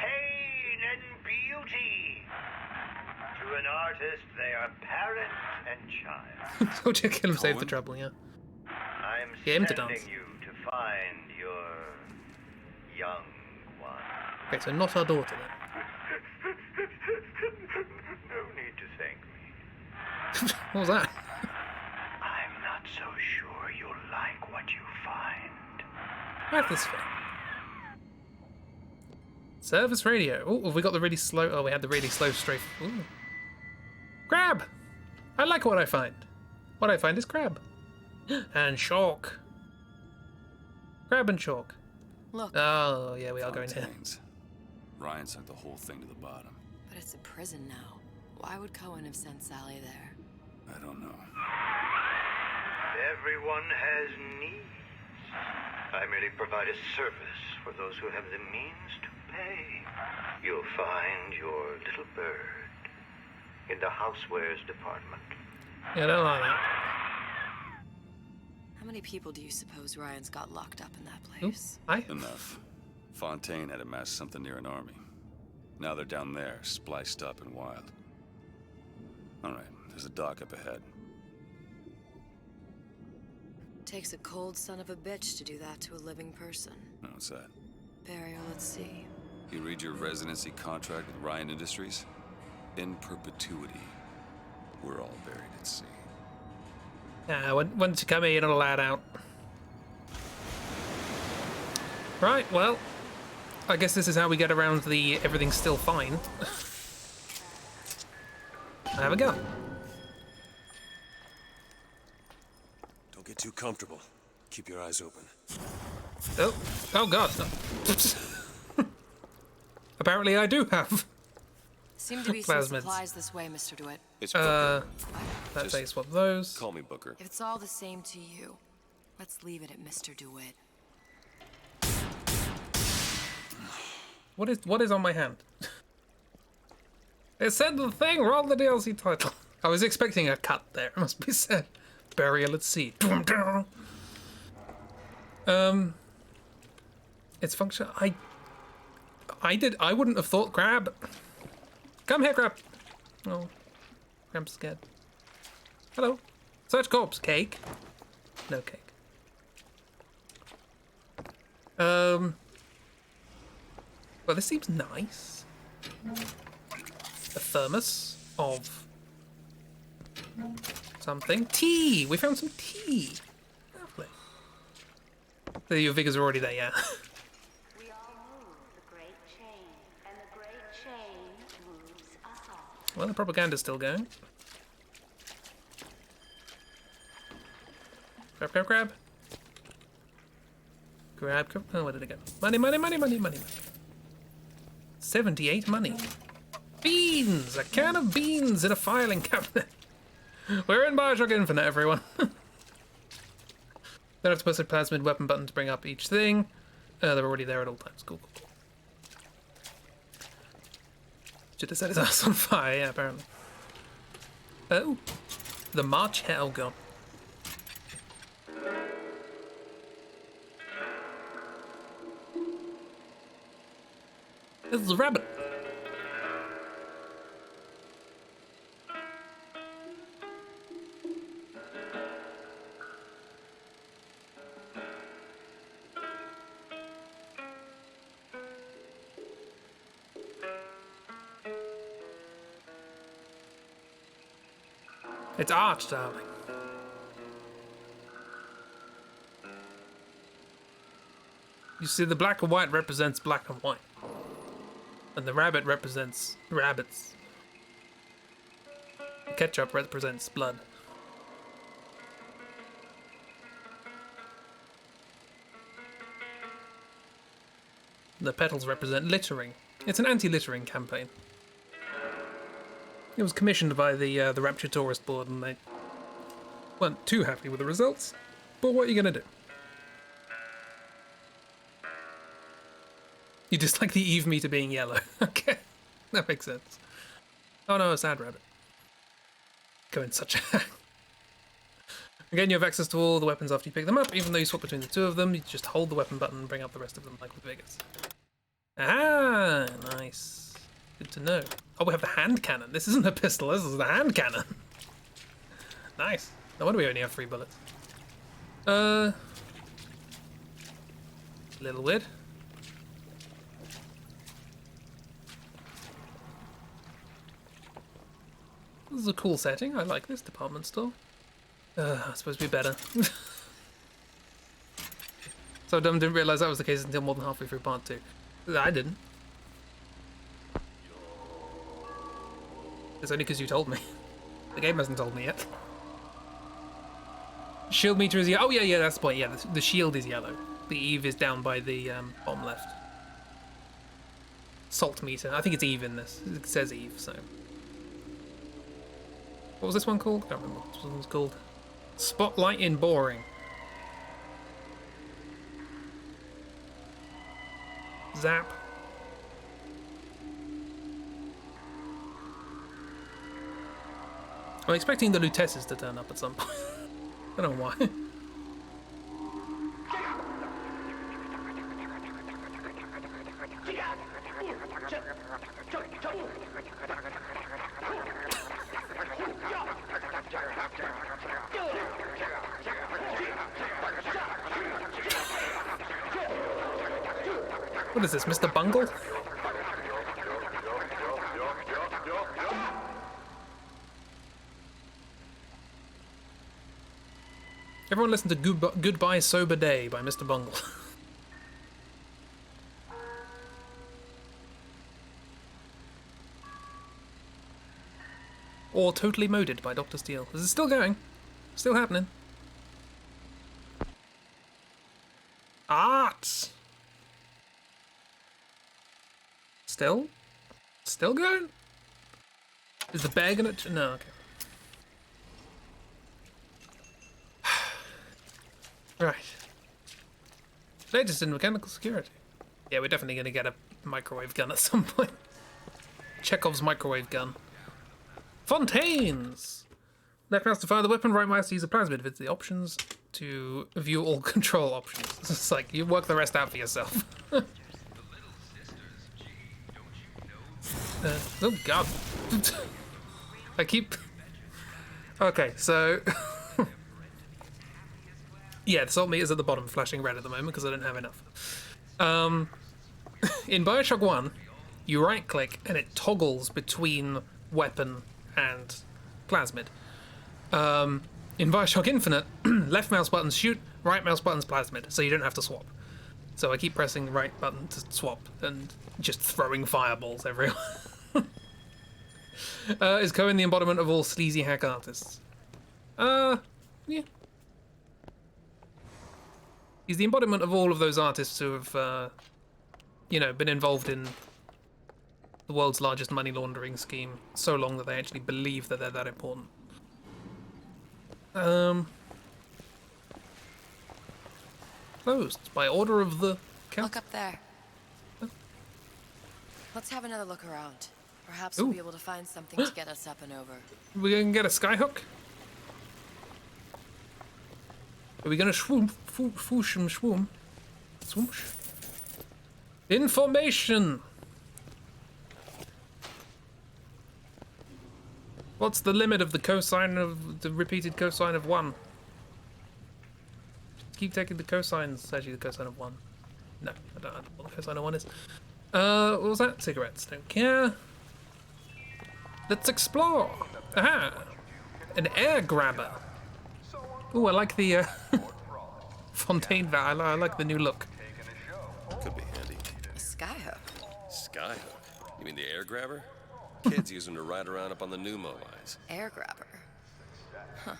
Pain and beauty. To an artist, they are parent and child. Told you to kill him, save the trouble, yeah. I'm Get him to sending dance. you to find your young one. Okay, so not our daughter then. No need to thank me. What was that? I'm not so sure you'll like what you find. Atmosphere. Service radio. Oh, have we got the really slow... Oh, we had the really slow strafe. Ooh. Crab! I like what I find. What I find is crab. And chalk. Crab and chalk. Look. Oh, yeah, we are going here. Fontaines. Ryan sunk the whole thing to the bottom. But it's a prison now. Why would Cohen have sent Sally there? I don't know. Everyone has needs. I merely provide a service for those who have the means to pay. You'll find your little bird in the housewares department. Yeah, I don't like that. How many people do you suppose Ryan's got locked up in that place? Enough. Fontaine had amassed something near an army. Now they're down there, spliced up and wild. Alright, there's a dock up ahead. Takes a cold son of a bitch to do that to a living person. No, what's that? Burial at sea. You read your residency contract with Ryan Industries? In perpetuity, we're all buried at sea. Once you come here, you're not allowed out. Right, well, I guess this is how we get around the everything's still fine. Have a go. Don't get too comfortable. Keep your eyes open. Oh God. Apparently I do have. Seem to be some Plasmids. supplies this way, Mr. DeWitt. It's That's how you swap those. Call me Booker. If it's all the same to you, let's leave it at Mr. DeWitt. What is on my hand? It said the thing, roll the DLC title. I was expecting a cut there, it must be said. Burial at sea. It's function. I wouldn't have thought Crab. Come here, Crab. Oh, Crab's scared. Hello. Search corpse. Cake. No cake. Well, this seems nice. A thermos of something. Tea! We found some tea. Lovely. So your vigors are already there, yeah. We all move the great chain, and the great chain moves us all. Well, the propaganda's still going. Grab, grab, grab. Grab, grab. Oh, where did it go? Money, money, money, money, money, money. 78 money. Beans! A can of beans in a filing cabinet. We're in Bioshock Infinite, everyone. Don't have to press a plasmid weapon button to bring up each thing. They're already there at all times. Cool, cool, cool. Should have set his ass on fire, yeah, apparently. Oh. The March Hare. Oh, God. This is a rabbit. It's art, darling. You see, the black and white represents black and white. And the rabbit represents rabbits. The ketchup represents blood. The petals represent littering. It's an anti-littering campaign. It was commissioned by the Rapture Tourist Board, and they weren't too happy with the results. But what are you gonna do? You just like the Eve meter being yellow. Okay, that makes sense. Oh no, a sad rabbit. Going such a... Again, you have access to all the weapons after you pick them up. Even though you swap between the two of them, you just hold the weapon button and bring up the rest of them, like with Vegas. Ah, nice. Good to know. Oh, we have the hand cannon. This isn't a pistol, this is the hand cannon. Nice. No wonder we only have 3 bullets. A little weird. This is a cool setting. I like this department store. I suppose we better. So dumb, didn't realise that was the case until more than halfway through part 2. I didn't. It's only because you told me. The game hasn't told me yet. Shield meter is yellow. Oh yeah, that's the point. Yeah, the shield is yellow. The Eve is down by the bottom left. Salt meter. I think it's Eve in this. It says Eve, so. What was this one called? I can't remember what this one was called. Spotlight in boring. Zap. I'm expecting the Lutesses to turn up at some point. I don't know why. What is this, Mr. Bungle? Everyone listen to Goodbye Sober Day by Mr. Bungle. Or Totally Moded by Dr. Steele. This is still going. Still happening. Art! Still? Still going? Is the bear gonna... No, okay. Right. Latest in mechanical security. Yeah, we're definitely going to get a microwave gun at some point. Chekhov's microwave gun. Fontaines! Left mouse to fire the weapon, right mouse to use a plasmid. It's the options to view all control options. It's like, you work the rest out for yourself. Oh god. I keep... Okay, so... yeah, the salt meter's at the bottom, flashing red at the moment because I don't have enough. In Bioshock 1, you right-click and it toggles between weapon and plasmid. In Bioshock Infinite, left mouse buttons shoot, right mouse buttons plasmid, so you don't have to swap. So I keep pressing right button to swap and just throwing fireballs everywhere. Is Cohen the embodiment of all sleazy hack artists? Yeah. He's the embodiment of all of those artists who have, you know, been involved in the world's largest money laundering scheme so long that they actually believe that they're that important. Closed by order of the count. Look up there. Let's have another look around. Perhaps we'll be able to find something to get us up and over. We gonna get a skyhook? Are we gonna swoom? Swoom? Swoosh? Information! What's the limit of the cosine of the repeated cosine of 1? Keep taking the cosines. Actually, the cosine of 1. No, I don't know what the cosine of 1 is. What was that? Cigarettes. Don't care. Let's explore. Aha! An air grabber. Ooh, I like the Fontaine valve. I like the new look. Could be handy. A skyhook. Skyhook? You mean the air grabber? Kids use them to ride around up on the pneumo lines. Air grabber. Huh.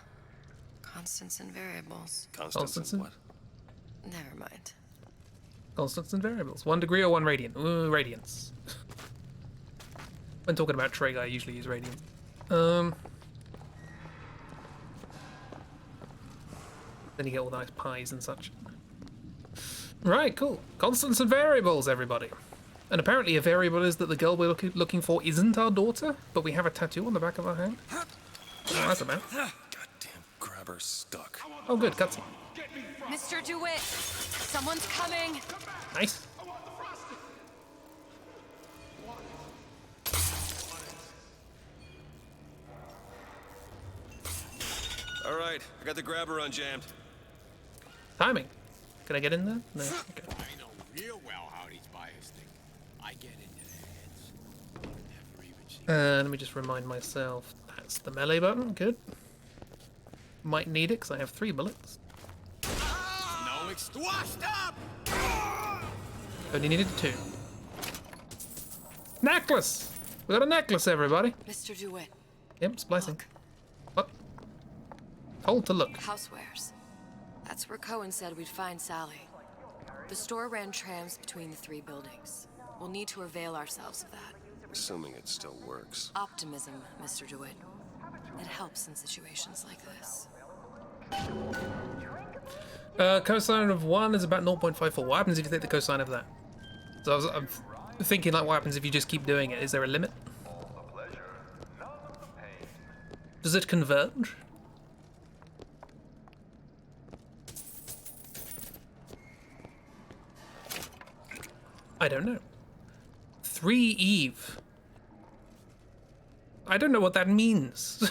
Constants and variables. Constants and what? Never mind. Constants and variables. 1 degree or 1 radian. Ooh, radians. When talking about trig, I usually use radians. Then you get all the nice pies and such. Right, cool. Constants and variables, everybody. And apparently a variable is that the girl we're looking for isn't our daughter, but we have a tattoo on the back of our hand. Oh, that's about. Goddamn grabber stuck. Oh, good, cutscene. Mr. DeWitt, someone's coming. Nice. All right, I got the grabber unjammed. Timing. Can I get in there? No. Okay. I know real well how these buyers think. I get into their heads. Never even see. Let me just remind myself. That's the melee button. Good. Might need it because I have 3 bullets. No, it's washed up. Only needed 2. Necklace! We got a necklace, everybody. Mr. DeWitt. Yep, splicing. What? Hold to look. Housewares. That's where Cohen said we'd find Sally. The store ran trams between the 3 buildings. We'll need to avail ourselves of that. Assuming it still works. Optimism, Mr. DeWitt. It helps in situations like this. Cosine of 1 is about 0.54. What happens if you take the cosine of that? So I'm thinking, like, what happens if you just keep doing it? Is there a limit? Does it converge? I don't know. 3 Eve. I don't know what that means.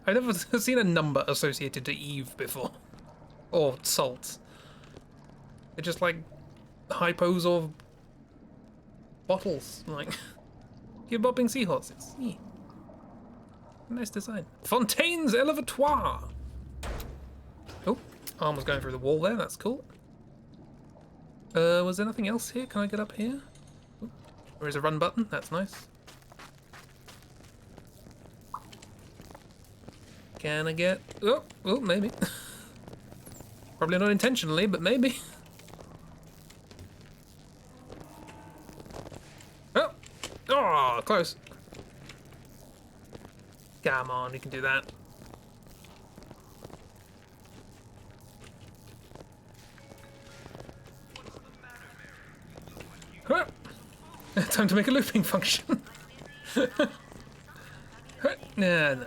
I've never seen a number associated to Eve before. Or salt. They're just like hypos or bottles. Like, you're bobbing seahorses. Yeah. Nice design. Fontaine's Elevatoire. Oh, arm was going through the wall there. That's cool. Was there nothing else here? Can I get up here? Oh, there is a run button. That's nice. Can I get... Oh, maybe. Probably not intentionally, but maybe. Oh, close. Come on, you can do that. Time to make a looping function. No, okay.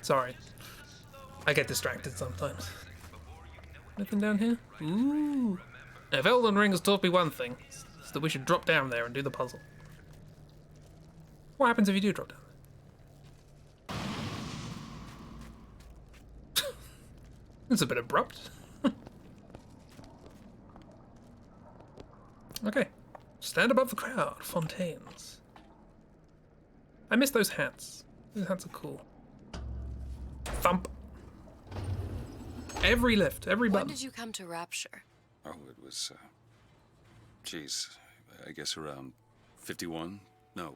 Sorry. I get distracted sometimes. Nothing down here? Ooh. Now, if Elden Ring has taught me one thing, it's that we should drop down there and do the puzzle. What happens if you do drop down? It's a bit abrupt. Okay. Stand above the crowd. Fontaines. I miss those hats. Those hats are cool. Thump. Every lift, every button. When did you come to Rapture? Oh, it was, geez, I guess around 51? No,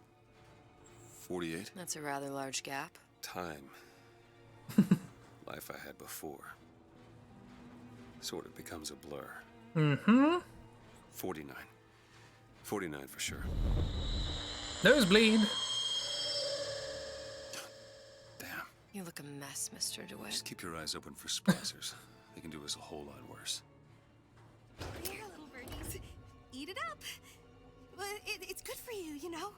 48? That's a rather large gap. Time. Life I had before. Sort of becomes a blur. Mm-hmm. 49. 49 for sure. Nosebleed. Damn. You look a mess, Mr. DeWitt. Just keep your eyes open for splicers. They can do us a whole lot worse. Here, little birdies. Eat it up. Well, it's good for you, you know.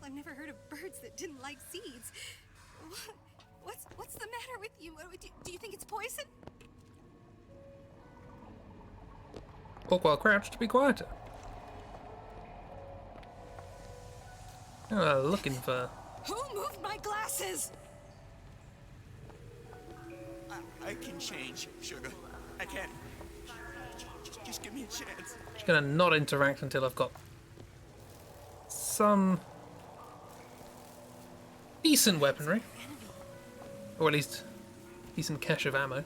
I've never heard of birds that didn't like seeds. What's the matter with you? Do you think it's poison? Walk while crouched to be quieter. Looking for... Who moved my glasses? I can change, sugar. I can. Just give me a chance. Just gonna not interact until I've got some decent weaponry, or at least decent cache of ammo.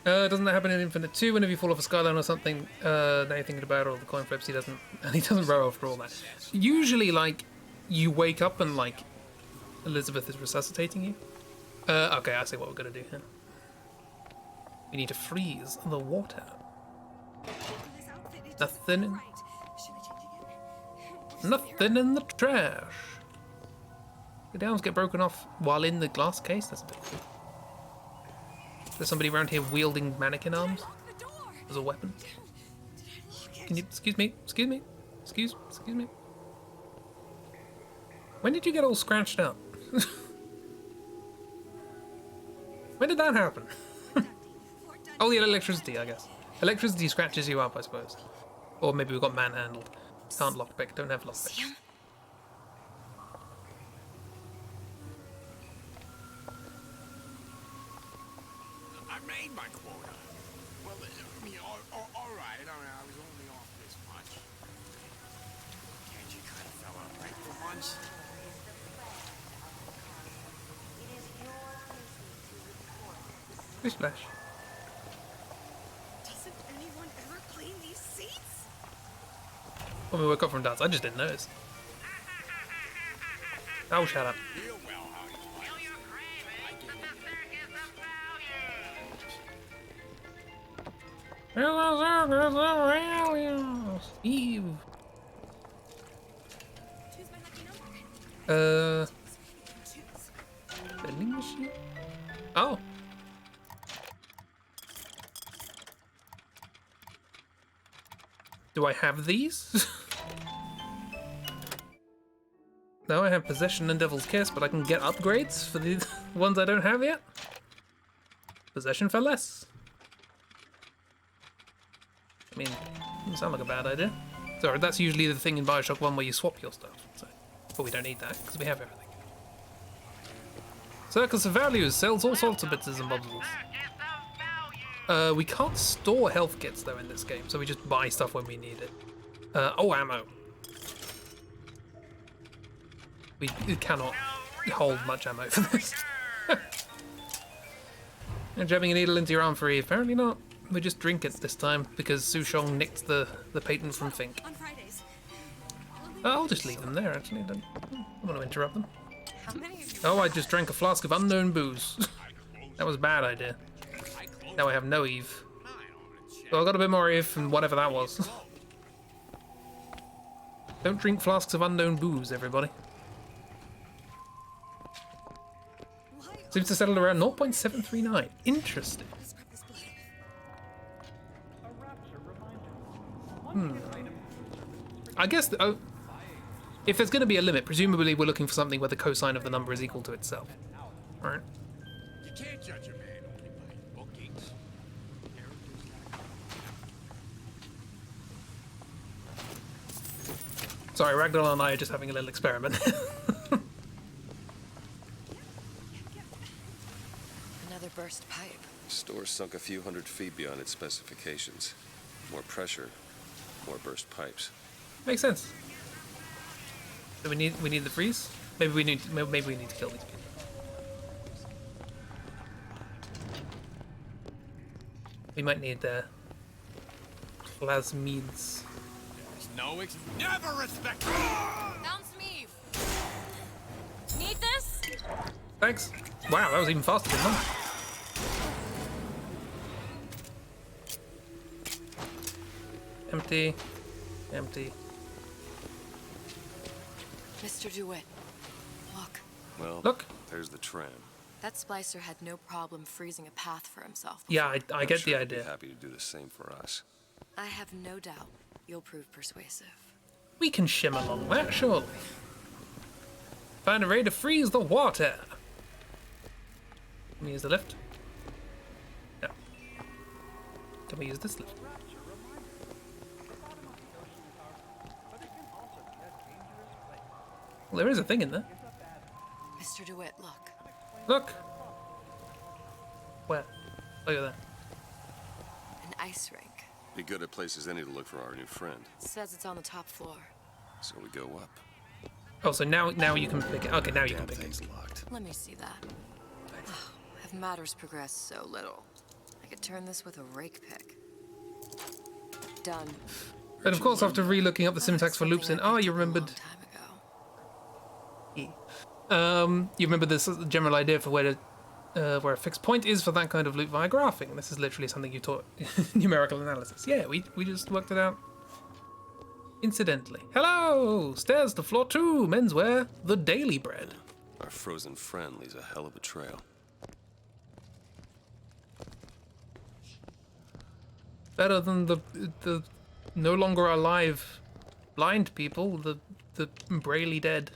Doesn't that happen in Infinite 2? Whenever you fall off a skyline or something, now you're thinking about all the coin flips, he doesn't row after all that. Usually, like, you wake up and, like, Elizabeth is resuscitating you. Okay, I see what we're gonna do here. We need to freeze the water. Nothing in the trash. The downs get broken off while in the glass case? That's a bit cool. There's somebody around here wielding mannequin arms as a weapon. Can you, excuse me. When did you get all scratched up? When did that happen? Oh, the electricity, I guess. Electricity scratches you up, I suppose. Or maybe we've got manhandled. Can't lockpick, don't have lockpick. I made my quota. Well, I mean, all right. I was only off this much. Can't you cut a fella a break for once? Splish splash. Doesn't anyone ever clean these seats? When we woke up from dance, I just didn't notice. Oh, shut up. Eve. Vending machine? Oh. Do I have these? No, I have Possession and Devil's Kiss, but I can get upgrades for the ones I don't have yet. Possession for less. I mean, doesn't sound like a bad idea. Sorry, that's usually the thing in Bioshock 1 where you swap your stuff. So, but we don't need that, because we have everything. Circus of Values sells all sorts of bits and bobs. We can't store health kits, though, in this game, so we just buy stuff when we need it. Oh, ammo. We cannot hold much ammo for this. And jabbing a needle into your arm for Eve? Apparently not. We just drink it this time, because Sushong nicked the patent from Fink. I'll just leave them there, actually. I don't want to interrupt them. Oh, I just drank a flask of unknown booze. That was a bad idea. Now I have no Eve. Well, I got a bit more Eve from whatever that was. Don't drink flasks of unknown booze, everybody. Seems to settle around 0.739. Interesting. A rapture I guess if there's going to be a limit, presumably we're looking for something where the cosine of the number is equal to itself. Right? You can't judge a man only by bookings. Sorry, Ragdoll and I are just having a little experiment. Another burst pipe. Store sunk a few hundred feet beyond its specifications. More pressure, more burst pipes. Makes sense. So we need the freeze. Maybe we need to kill these people. We might need plasmids. Never respect me! Found some Eve. Need this? Thanks. Wow, that was even faster than mine. Empty. Empty. Mr. DeWitt, look. Well, look. There's the tram. That splicer had no problem freezing a path for himself. Yeah, I get the He'd idea. be happy to do the same for us. I have no doubt you'll prove persuasive. We can shim along that, surely. Find a way to freeze the water. Can we use the lift? No. Can we use this lift? Well, there is a thing in there. Mr. DeWitt, look. Look. Where? Look at that. An ice rink. Be good at places any to look for our new friend. It says it's on the top floor. So we go up. Oh, so now you can pick it. Okay, now you can pick it. Locked. Let me see that. Oh, have matters progressed so little? I could turn this with a rake pick. Done. And of course, after re-looking up the syntax for loops in R, you remembered. You remember this general idea for where a fixed point is for that kind of loop via graphing. This is literally something you taught in numerical analysis. Yeah, we just worked it out incidentally. Hello! Stairs to floor 2, menswear, the daily bread. Our frozen friend leaves a hell of a trail. Better than the no longer alive blind people, the Brayley dead.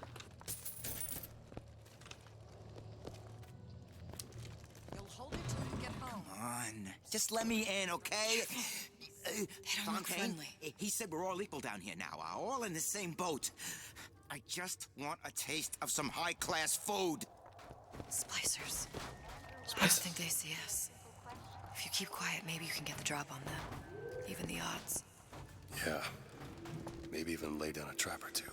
Just let me in, okay? They don't look friendly. He said we're all equal down here now, all in the same boat. I just want a taste of some high-class food. Splicers. I don't think they see us. If you keep quiet, maybe you can get the drop on them. Even the odds. Yeah. Maybe even lay down a trap or two.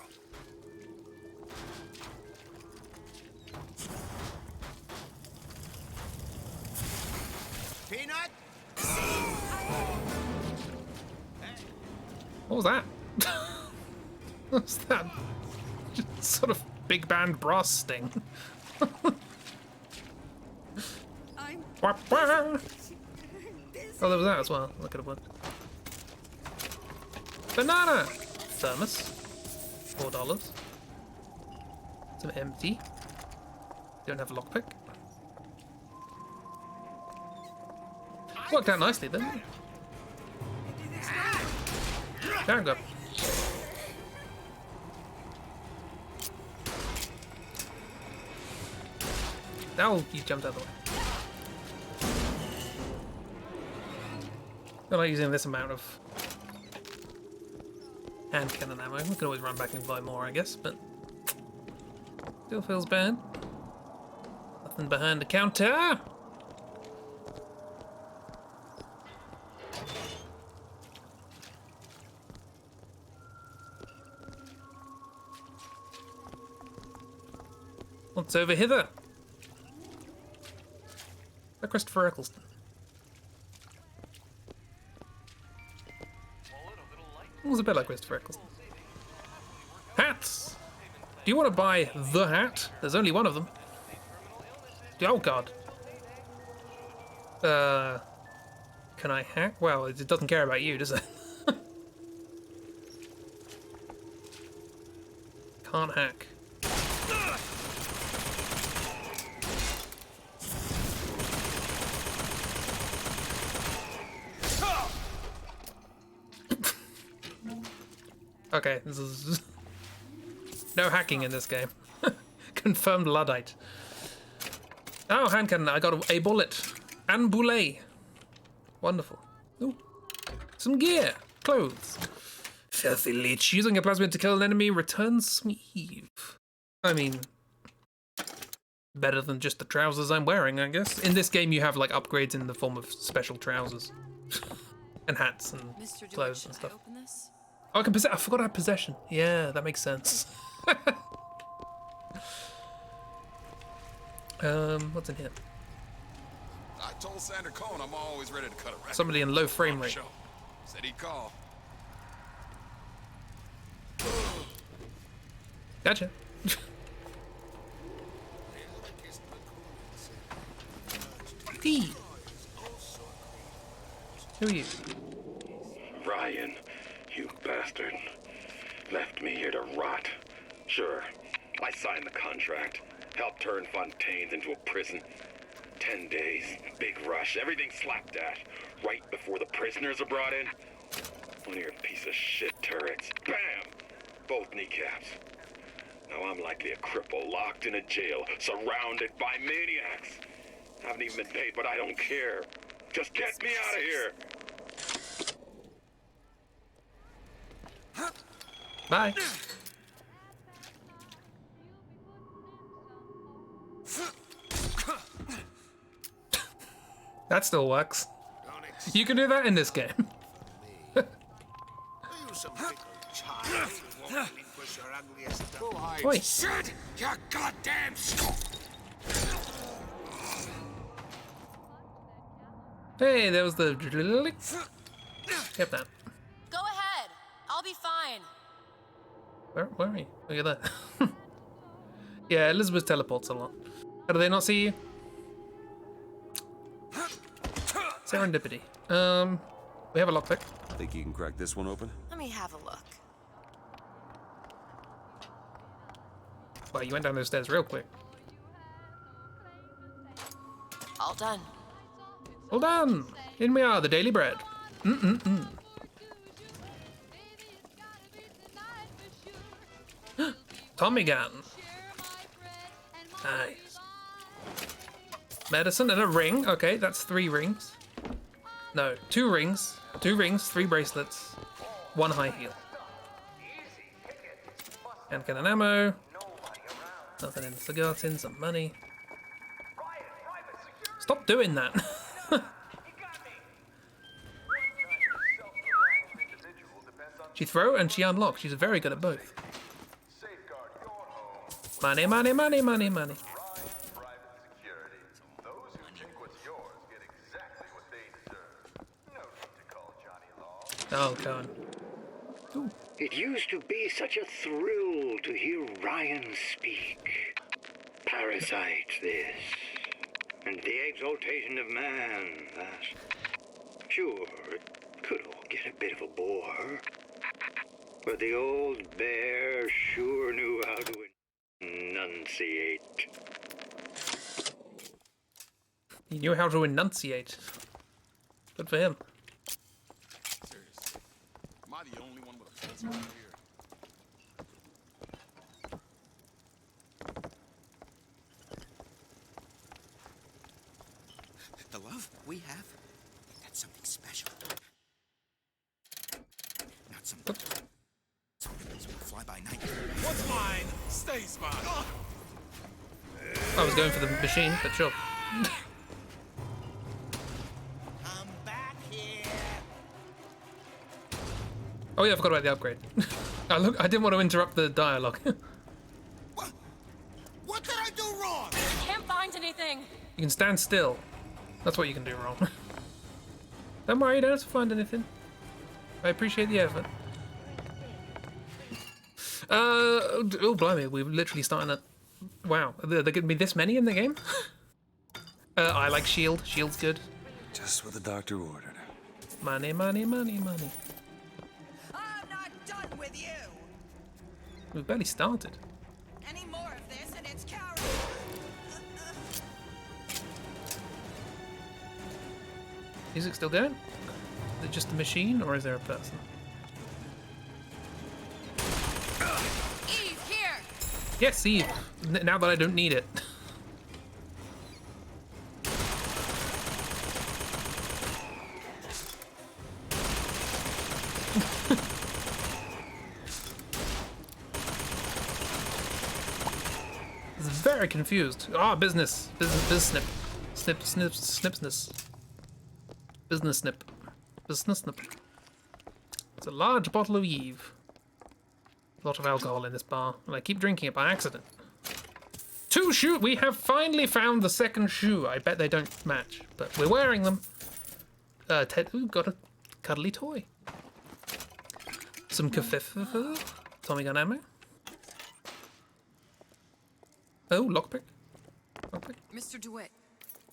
Peanut? What was that? What was that? Just sort of big band brass sting. Wah, wah. Oh, there was that as well. Look at it. Banana! Thermos. $4. Some empty. Don't have a lockpick. Worked out nicely then. Down go. Now you jumped out of the way. I'm not using this amount of hand cannon ammo. We can always run back and buy more, I guess, but still feels bad. Nothing behind the counter. What's over hither? That Christopher Eccleston. It was a bit like Christopher Eccleston. Hats! Do you want to buy the hat? There's only one of them. Oh god. Can I hack? Well, it doesn't care about you, does it? Can't hack. Okay, this is no hacking in this game. Confirmed Luddite. Oh, hand cannon. I got a bullet. And boulet. Wonderful. Ooh. Some gear. Clothes. Filthy leech. Using a plasmid to kill an enemy returns sleeve. I mean, better than just the trousers I'm wearing, I guess. In this game, you have like upgrades in the form of special trousers. And hats and clothes and stuff. Oh, I can possess. I forgot I had possession. Yeah, that makes sense. What's in here? I told Sander Cohen I'm always ready to cut a record. Somebody in low frame rate. Said he'd call. Gotcha. Hey. Who are you? Ryan, you bastard. Left me here to rot. Sure, I signed the contract. Helped turn Fontaine's into a prison. 10 days, big rush, everything slapdash. Right before the prisoners are brought in. One of your piece of shit turrets. Bam! Both kneecaps. Now I'm likely a cripple locked in a jail, surrounded by maniacs. Haven't even been paid, but I don't care. Just get me out of here. Bye. That still works. You can do that in this game. I said you goddamn Hey, that was the. Kept that. Go ahead. I'll be fine. Where are you? Look at that. Yeah, Elizabeth teleports a lot. How do they not see you? Serendipity. We have a lockpick. Think you can crack this one open? Let me have a look. Wow, you went down those stairs real quick. All done. Well done. In we are, the daily bread. Tommy gun. Nice. Medicine and a ring. Okay, that's 3 rings. No, 2 rings. 2 rings, 3 bracelets, 1 high heel. Hand cannon ammo. Nothing in the cigar tin, some money. Stop doing that. She throw and she unlock. She's very good at both. Money, money, money, money, money. Oh, God. Ooh. It used to be such a thrill to hear Ryan speak. Parasite, this. And the exaltation of man, that. Sure, it could all get a bit of a bore. But the old bear sure knew how to enunciate. He knew how to enunciate. Good for him. Seriously. Am I the only one with a pencil here? The love we have, that's something special. Not something fly by night. What's mine stays mine. I was going for the machine, but sure. I'm back here. Oh yeah, I forgot about the upgrade. I didn't want to interrupt the dialogue. What did I do wrong? I can't find anything. You can stand still. That's what you can do wrong. Don't worry, you don't have to find anything. I appreciate the effort. Oh blimey, we're literally starting at... Wow, are there gonna be this many in the game? I like shield. Shield's good. Just what the doctor ordered. Money, money, money, money. I'm not done with you. We've barely started. Any more of this and it's carried. Music still going? Is it just the machine or is there a person? Yes, Eve. Now that I don't need it. Very confused. Ah, business snip. Snipness. Business snip. Business snip. It's a large bottle of Eve. A lot of alcohol in this bar, and I keep drinking it by accident. 2 shoes! We have finally found the second shoe. I bet they don't match, but we're wearing them. Ted, ooh, got a cuddly toy. Some kafif. Tommy gun ammo. Oh, lockpick. Lockpick. Mr. DeWitt,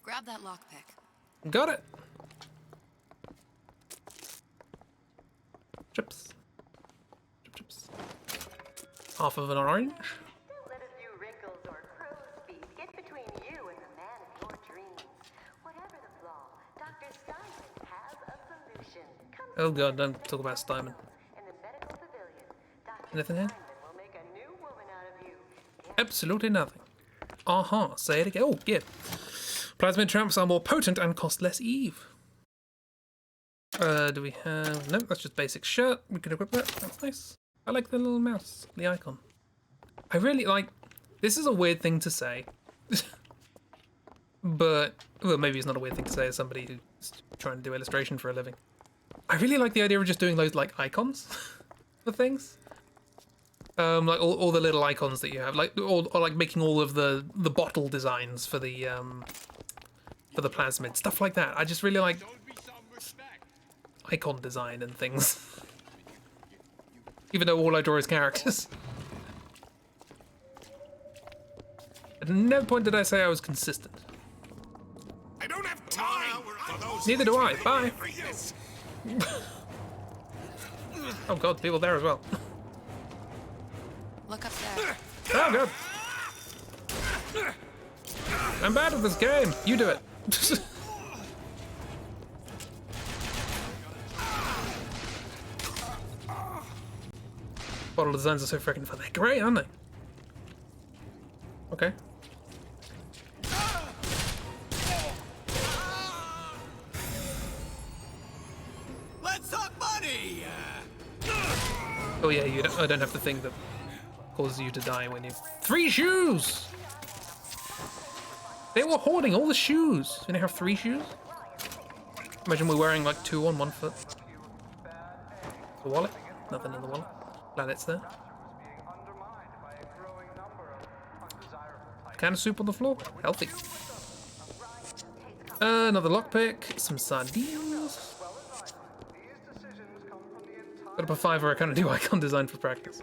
grab that lockpick. Got it. Chips. Chips. Half of an orange. Let a few wrinkles or crow's feet get between you and the man of your dreams. Whatever the flaw, Dr. Skyline has a solution. Oh god, don't talk about Steinman. In the medical pavilion, Dr. Anything here? Skyline will make a new woman out of you. Absolutely nothing. Uh-huh. Say it again. Oh, yeah. Plasmid tramps are more potent and cost less Eve. Do we have... No, that's just basic shirt. We can equip that. That's nice. I like the little mouse, the icon. I really like... This is a weird thing to say. But... Well, maybe it's not a weird thing to say as somebody who's trying to do illustration for a living. I really like the idea of just doing those, like, icons for things. Like all the little icons that you have, like or like making all of the bottle designs for the plasmid, stuff like that. I just really like icon design and things. Even though all I draw is characters. At no point did I say I was consistent. I don't have time for those. Neither do I. Bye. Oh god, people there as well. Look up there. Oh god. I'm bad at this game. You do it. Bottle designs are so freaking fun. They're great, aren't they? Okay. Let's talk money. Oh yeah, I don't have to think that causes you to die when you... 3 shoes! They were hoarding all the shoes. Do they have 3 shoes? Imagine we're wearing like 2 on 1 foot. The wallet? Nothing in the wallet. Glad it's there. Can of soup on the floor? Healthy. Another lockpick. Some sardines. Got up a 5 or I kind of do icon design for practice.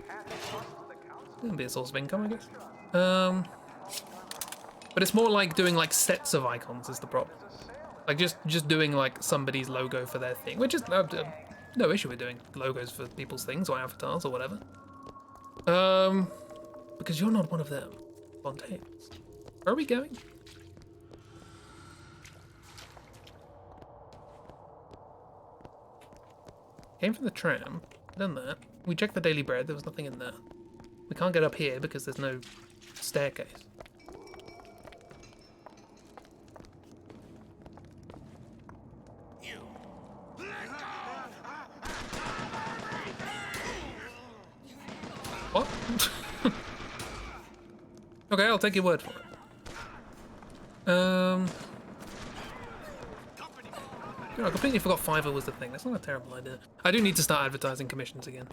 It'll be a source of income, I guess. But it's more like doing like sets of icons is the problem. Like just doing like somebody's logo for their thing, which is no issue with doing logos for people's things or avatars or whatever. Because you're not one of them, Fontaines. Where are we going? Came from the tram, done that. We checked the Daily Bread, there was nothing in there. We can't get up here because there's no staircase. What? Okay, I'll take your word for it. I completely forgot Fiverr was the thing. That's not a terrible idea. I do need to start advertising commissions again.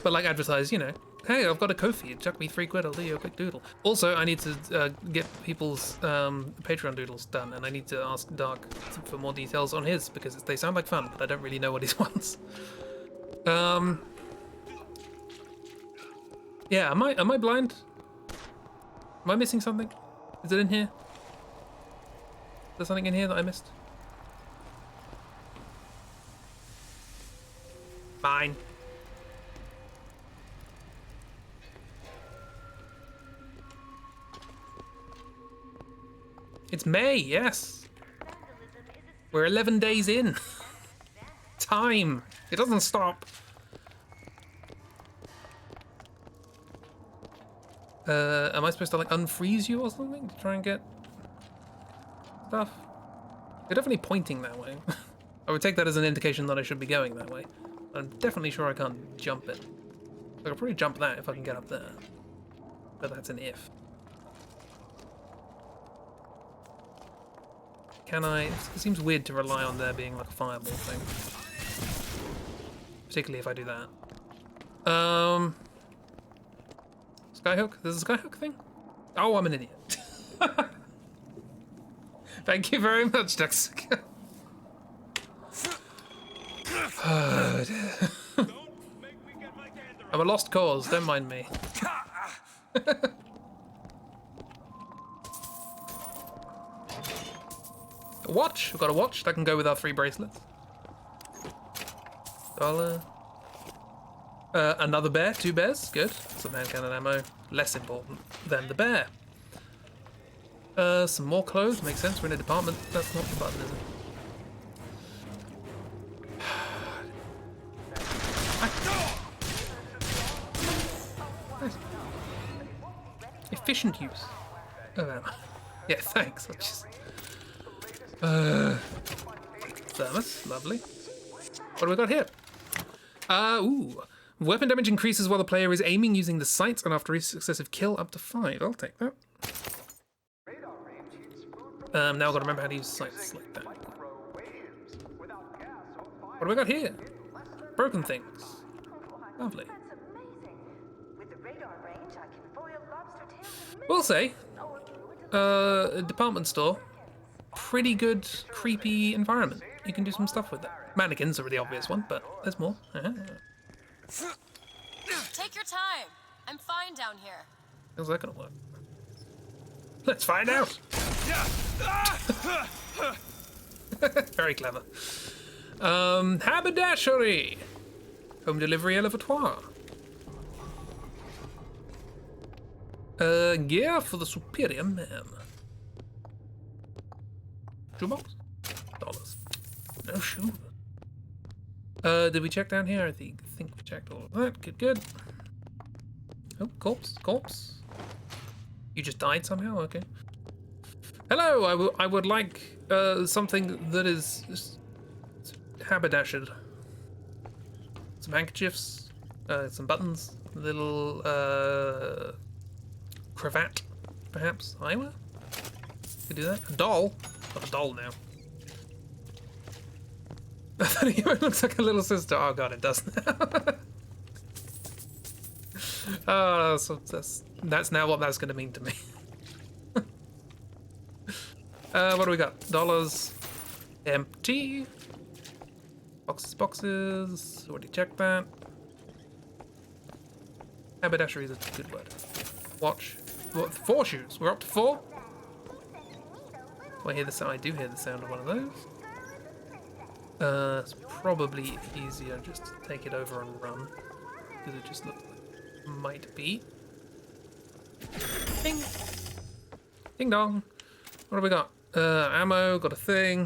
But like advertise, you know, hey, I've got a Ko-fi. Chuck me 3 quid, I'll do you a quick doodle. Also, I need to get people's Patreon doodles done, and I need to ask Dark for more details on his, because they sound like fun, but I don't really know what he wants. Yeah, am I blind? Am I missing something? Is it in here? Is there something in here that I missed? Fine. It's May, yes. We're 11 days in. Time. It doesn't stop. Am I supposed to like unfreeze you or something to try and get stuff? They're definitely pointing that way. I would take that as an indication that I should be going that way. I'm definitely sure I can't jump it. I could probably jump that if I can get up there. But that's an if. Can I? It seems weird to rely on there being like a fireball thing. Particularly if I do that. Skyhook? There's a skyhook thing? Oh, I'm an idiot. Thank you very much, Dexter. I'm a lost cause, don't mind me. A watch? We've got a watch that can go with our 3 bracelets. $1. Another bear, 2 bears, good. Some hand cannon ammo, less important than the bear. Some more clothes, makes sense, we're in a department. That's not the button, is it? Efficient use of ammo. Yeah, thanks. Thermos, lovely. What do we got here? Ooh. Weapon damage increases while the player is aiming using the sights, and after each successive kill, up to 5. I'll take that. Now I've got to remember how to use sights like that. What do we got here? Broken things. Lovely. We'll say, a department store, pretty good, creepy environment. You can do some stuff with that. Mannequins are the obvious one, but there's more. Take your time. I'm fine down here. How's that gonna work? Let's find out. Very clever. Haberdashery. Home delivery elevatoire. Gear for the superior man. Shoebox? $. No shoe. Did we check down here? I think we checked all of that. Good, good. Oh, corpse. You just died somehow? Okay. Hello, I would like something that is haberdashered. Some handkerchiefs, some buttons, a little cravat, perhaps. Eyewear? Could do that. A doll. Got a doll now. It looks like a little sister. Oh god, it does now. Oh, so that's now what that's going to mean to me. What do we got? $. Empty. Boxes. Already checked that. Haberdashery is a good word. Watch. What? 4 shoes. We're up to 4. Oh, I hear the sound. I do hear the sound of one of those. It's probably easier just to take it over and run, because it just looks like it might be. Ding! Ding dong! What have we got? Ammo, got a thing.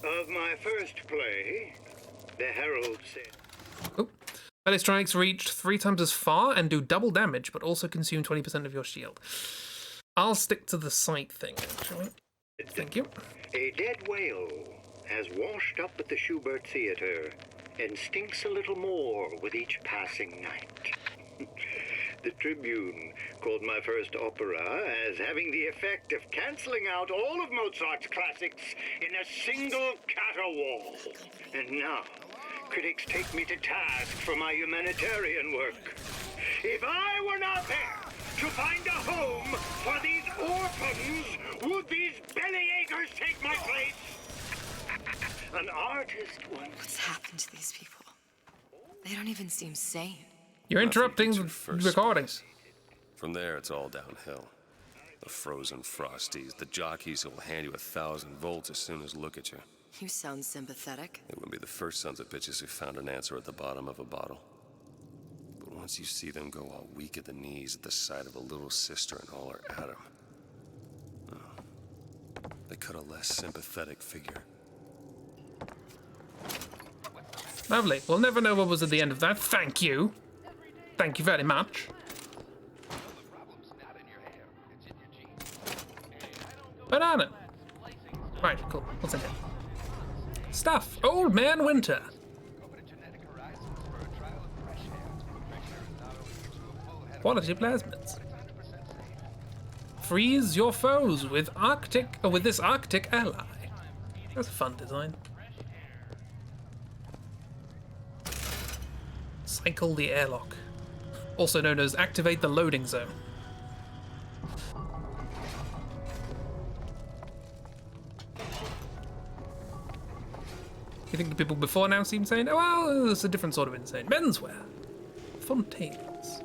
Of my first play, the Herald said... Oh. Melee strikes reach 3 times as far and do double damage, but also consume 20% of your shield. I'll stick to the sight thing, actually. Thank you. A dead whale has washed up at the Schubert Theater and stinks a little more with each passing night. The Tribune called my first opera as having the effect of cancelling out all of Mozart's classics in a single caterwaul. And now, critics take me to task for my humanitarian work. If I were not there to find a home for these orphans, would these bellyachers take my place? An artist once... What's happened to these people? They don't even seem sane. You're interrupting the recordings. From there, it's all downhill. The frozen frosties, the jockeys who will hand you 1,000 volts as soon as look at you. You sound sympathetic. They wouldn't be the first sons of bitches who found an answer at the bottom of a bottle. But once you see them go all weak at the knees at the sight of a little sister and all her Adam, they cut a less sympathetic figure. Lovely. We'll never know what was at the end of that. Thank you. Thank you very much. Banana. Right, cool. What's in here? Stuff. Old Man Winter. Quality plasmids. Freeze your foes with this Arctic ally. That's a fun design. Cycle the airlock. Also known as activate the loading zone. You think the people before now seem insane? Oh, well, it's a different sort of insane. Menswear. Fontaines.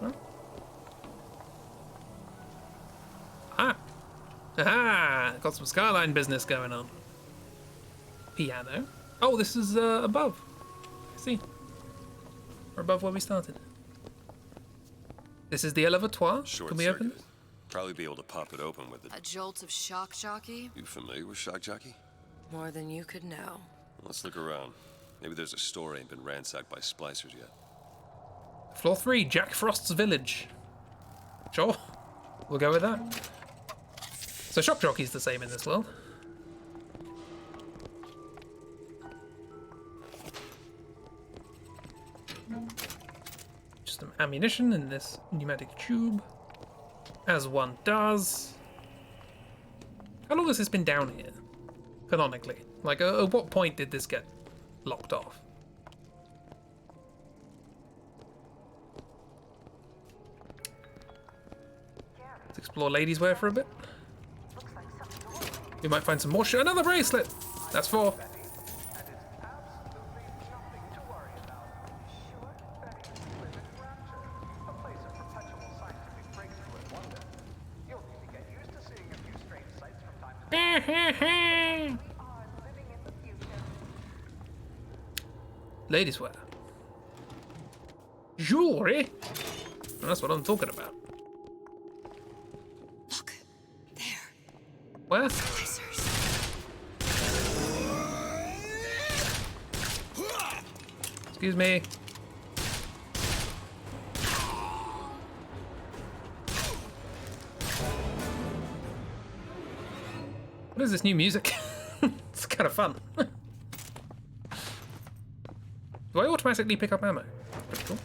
Huh? Ah. Aha! Got some Skyline business going on. Piano. Oh, this is above. I see. We're above where we started. This is the elevator. Can we open it? Probably be able to pop it open with it. A jolt of shock jockey? You familiar with shock jockey? More than you could know. Let's look around. Maybe there's a store ain't been ransacked by splicers yet. Floor 3, Jack Frost's village. Sure. We'll go with that. So shock jockey's the same in this world. Just some ammunition in this pneumatic tube. As one does. How long has this been down here? Canonically. Like, at what point did this get locked off? Let's explore ladies' wear for a bit. We might find some more shit. Another bracelet! That's 4. Ladies' wear. Jewelry? That's what I'm talking about. Look, there. Where? Excuse me. What is this new music? It's kind of fun. Do I automatically pick up ammo? Pretty cool.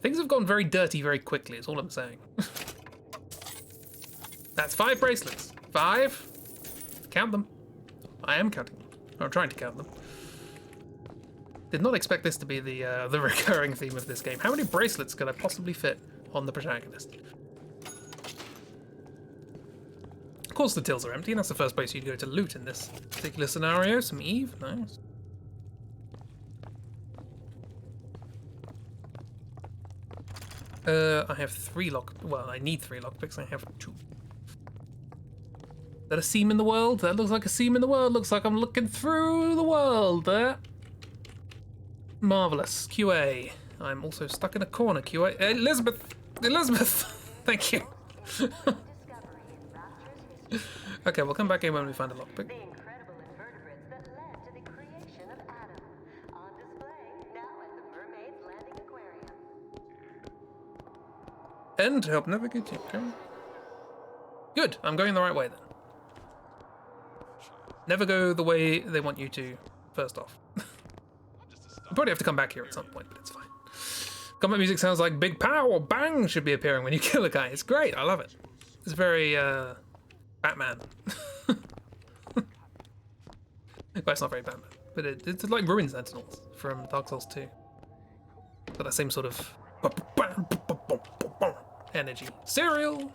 Things have gone very dirty very quickly, is all I'm saying. That's 5 bracelets. 5. Count them. I am counting them. I'm trying to count them. Did not expect this to be the recurring theme of this game. How many bracelets could I possibly fit on the protagonist? Of course the tills are empty, and that's the first place you'd go to loot in this particular scenario. Some Eve, nice. I have 3 well, I need 3 lockpicks, I have 2. Is that a seam in the world? That looks like a seam in the world. Looks like I'm looking through the world there. Marvelous. QA. I'm also stuck in a corner. QA. Elizabeth! Elizabeth! Thank you. Okay, we'll come back in when we find a lockpick. And to help navigate. Okay. Good. I'm going the right way then. Never go the way they want you to, first off. I'll probably have to come back here at some point, but it's fine. Combat music sounds like Big Pow or Bang should be appearing when you kill a guy. It's great. I love it. It's very, Batman. Well, it's not very Batman, but it's like Ruin Sentinels from Dark Souls 2. Got that same sort of energy. Cereal!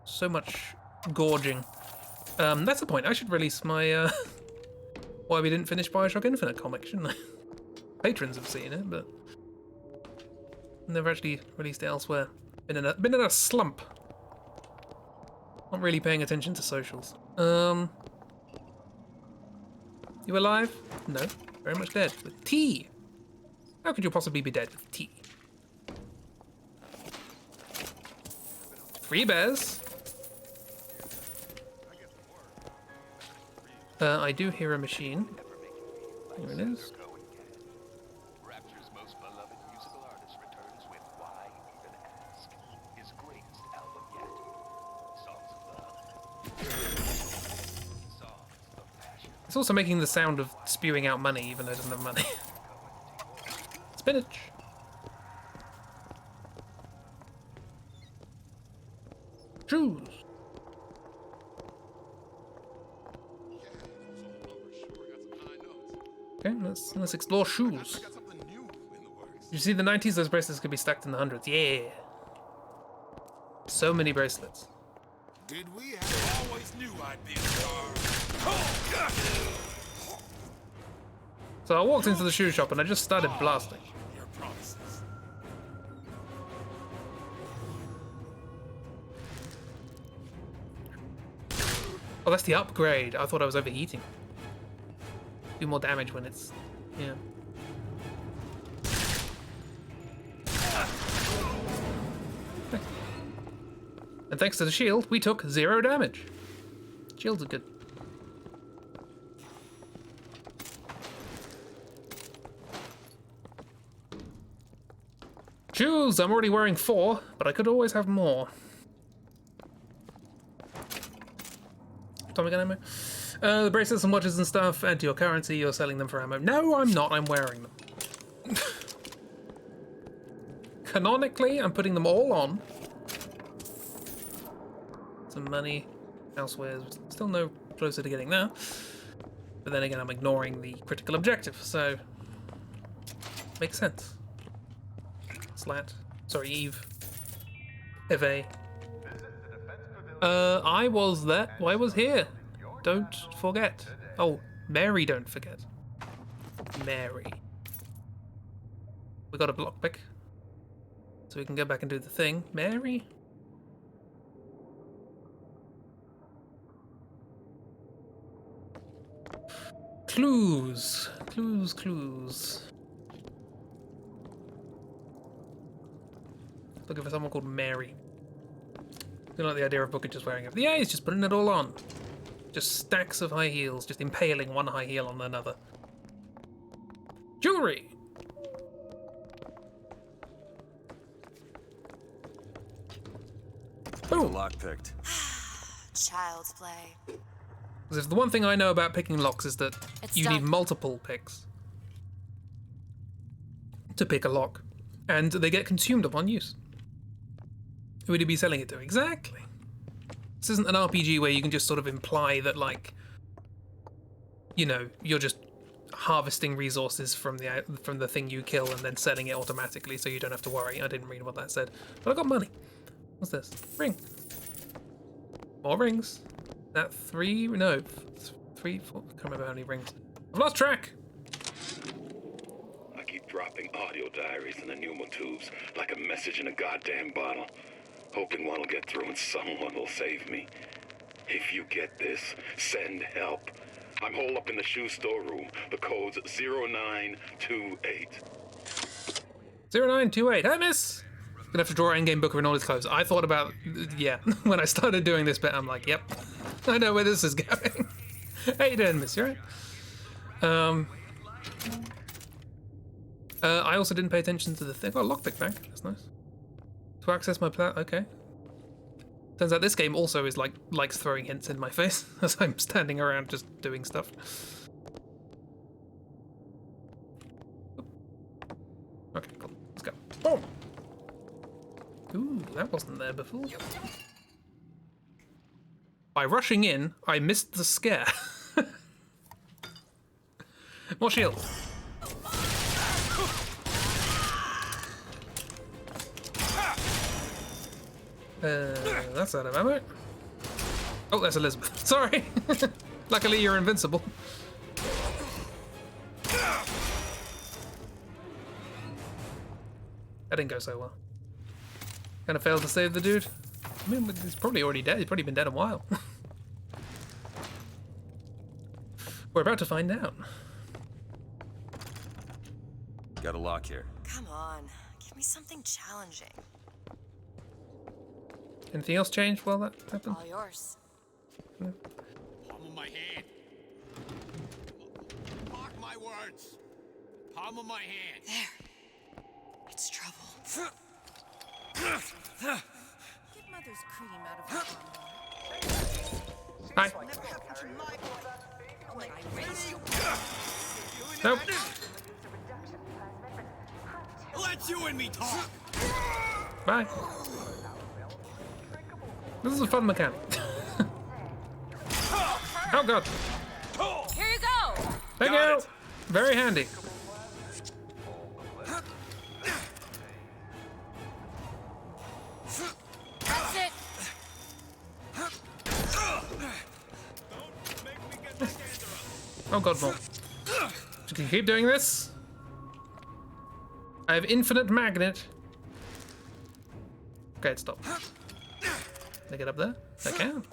So much gorging. That's the point. I should release my, why we didn't finish Bioshock Infinite comic, shouldn't I? Patrons have seen it, but never actually released it elsewhere. Been in a slump. Not really paying attention to socials. You alive? No. Very much dead. With tea! How could you possibly be dead with tea? 3 bears. I do hear a machine. Here it is. Rapture's most beloved musical artist returns with Why Even Ask, his greatest album yet. Songs of love. Songs of passion. It's also making the sound of spewing out money, even though it doesn't have money. Spinach. Shoes. Okay, let's explore shoes. You see the 90s, those bracelets could be stacked in the hundreds. Yeah. So many bracelets. Did we always knew I'd be a star? So I walked into the shoe shop and I just started blasting. Your promises. Oh, that's the upgrade. I thought I was overheating. Do more damage when it's... yeah. And thanks to the shield, we took 0 damage. Shields are good. Shoes! I'm already wearing 4, but I could always have more. Atomic ammo. The bracelets and watches and stuff add to your currency. You're selling them for ammo. No, I'm not. I'm wearing them. Canonically, I'm putting them all on. Some money. Elsewhere. Still no closer to getting there. But then again, I'm ignoring the critical objective, so... makes sense. Slat. Sorry, Eve. Eve. I was there. I was here. Don't forget. Oh, Mary, don't forget. Mary. We got a blockpick. So we can go back and do the thing. Mary? Clues. Clues, clues. Looking for someone called Mary. I like the idea of Booker just wearing it. Yeah, he's just putting it all on. Just stacks of high heels, just impaling one high heel on another. Jewelry! Boom! Lock picked. Child's play. Because if the one thing I know about picking locks is that you need done. multiple picks to pick a lock, and they get consumed upon use. Who would you be selling it to? Exactly. This isn't an RPG where you can just sort of imply that, like, you know, you're just harvesting resources from the thing you kill and then selling it automatically, so you don't have to worry. I didn't read what that said, but I got money. What's this? Ring. More rings. That 3? No, 3, 4. I can't remember how many rings. I've lost track. I keep dropping audio diaries in the pneumo tubes like a message in a goddamn bottle, hoping one will get through and someone will save me. If you get this, send help. I'm holed up in the shoe storeroom. The code's 0928. 0928. Hey, miss! Gonna have to draw endgame Booker in all his clothes. I thought about, yeah, when I started doing this bit, I'm like, yep, I know where this is going. How you doing, miss? You alright? I also didn't pay attention to the thing. Oh, lockpick back. That's nice. To access my plan. Okay. Turns out this game also is likes throwing hints in my face as I'm standing around just doing stuff. Okay, cool. Let's go. Boom! Ooh, that wasn't there before. By rushing in, I missed the scare. More shield. That's out of ammo. Oh, that's Elizabeth. Sorry. Luckily, you're invincible. That didn't go so well. Kind of failed to save the dude. I mean, he's probably already dead. He's probably been dead a while. We're about to find out. Got a lock here. Come on, give me something challenging. Anything else changed while that happened? All yours. Palm of my hand. words. Palm of my hand. There. It's trouble. Get Mother's cream out of her arm. Hi. Never happened to my boy. I'll make I raise you. Nope. Let you and me talk. Bye. This is a fun mechanic. Oh god. Here you go. Thank you. Very handy. That's it. Oh god, more. So can you keep doing this? I have infinite magnet. Okay, it stopped. Can I get up there? I can.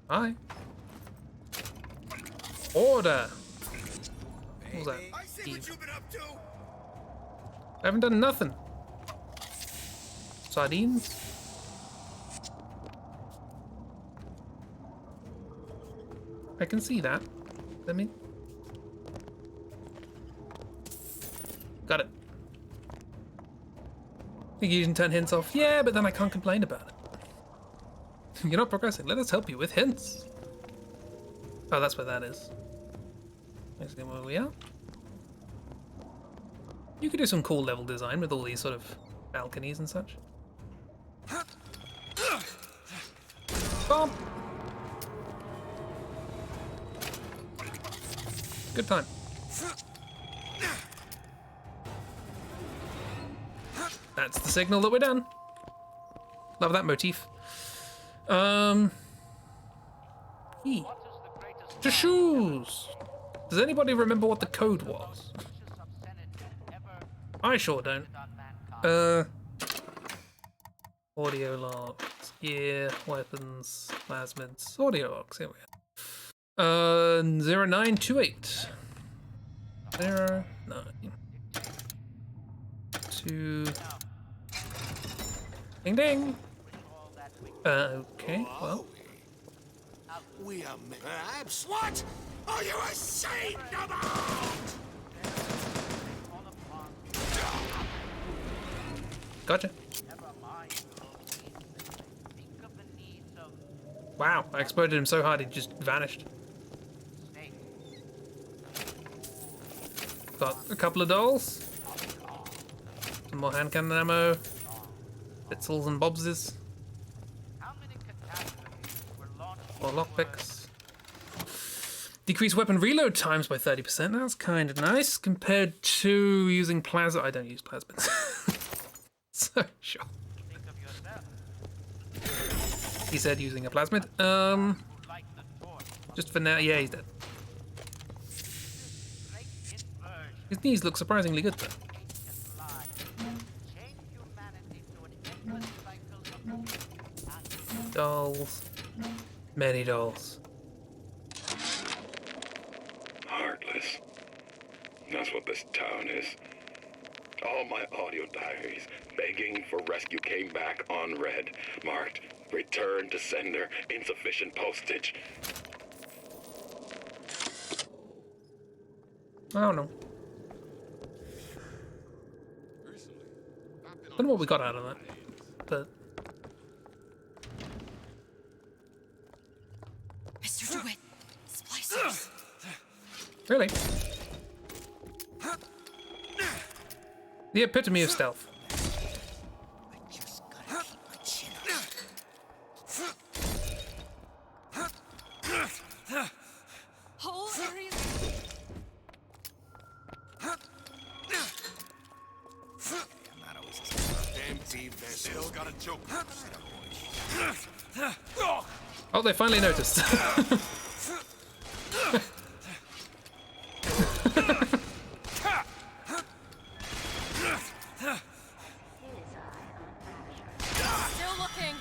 Hi. Order. What was that? I see what you've been up to. I haven't done nothing. Sardines? I can see that. Let me. Got it. think you can turn hints off. Yeah, but then I can't complain about it. You're not progressing. Let us help you with hints. Oh, that's where that is. Basically where we are. You could do some cool level design with all these sort of balconies and such. Bomb! Good time. That's the signal that we're done. Love that motif. To shoes. Does anybody remember what the code was? I sure don't. Audio logs, gear, weapons, plasmids, audio logs. Here we are. 0928. 09. 2. Ding ding. Okay, well. We are perhaps. What are you ashamed about? Gotcha. Wow, I exploded him so hard he just vanished. Got a couple of dolls. Some more hand cannon ammo. Bitzels and bobses. More lockpicks. Decrease weapon reload times by 30%. That's kind of nice compared to using plasma. I don't use plasmids. So sure. He said using a plasmid. Just for now. Yeah, he's dead. His knees look surprisingly good though. Dolls. Many dolls. Heartless. That's what this town is. All my audio diaries begging for rescue came back unread, marked return to sender, insufficient postage. I don't know. Don't know what we got out of that, but. Mr. DeWitt, splicers. Really? The epitome of stealth. Whole area. Empty vessel. Still got a joke. Oh, they finally noticed. Still looking.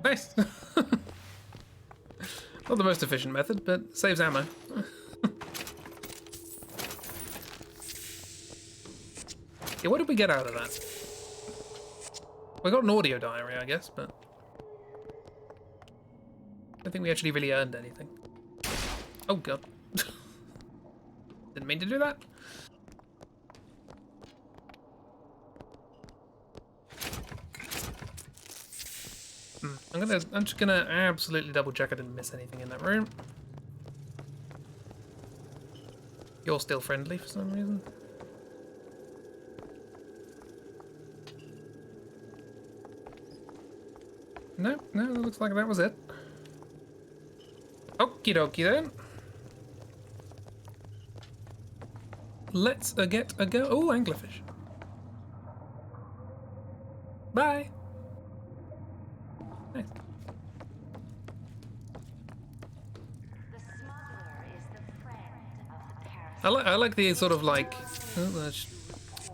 Nice. Not the most efficient method, but saves ammo. Yeah, what did we get out of that? We got an audio diary, I guess, but... don't think we actually really earned anything. Oh god. Didn't mean to do that. I'm just gonna absolutely double check I didn't miss anything in that room. You're still friendly for some reason. No, it looks like that was it. Okie dokie then. Let's get a go. Oh, anglerfish. Bye. Nice. I like the sort of like. Oh, I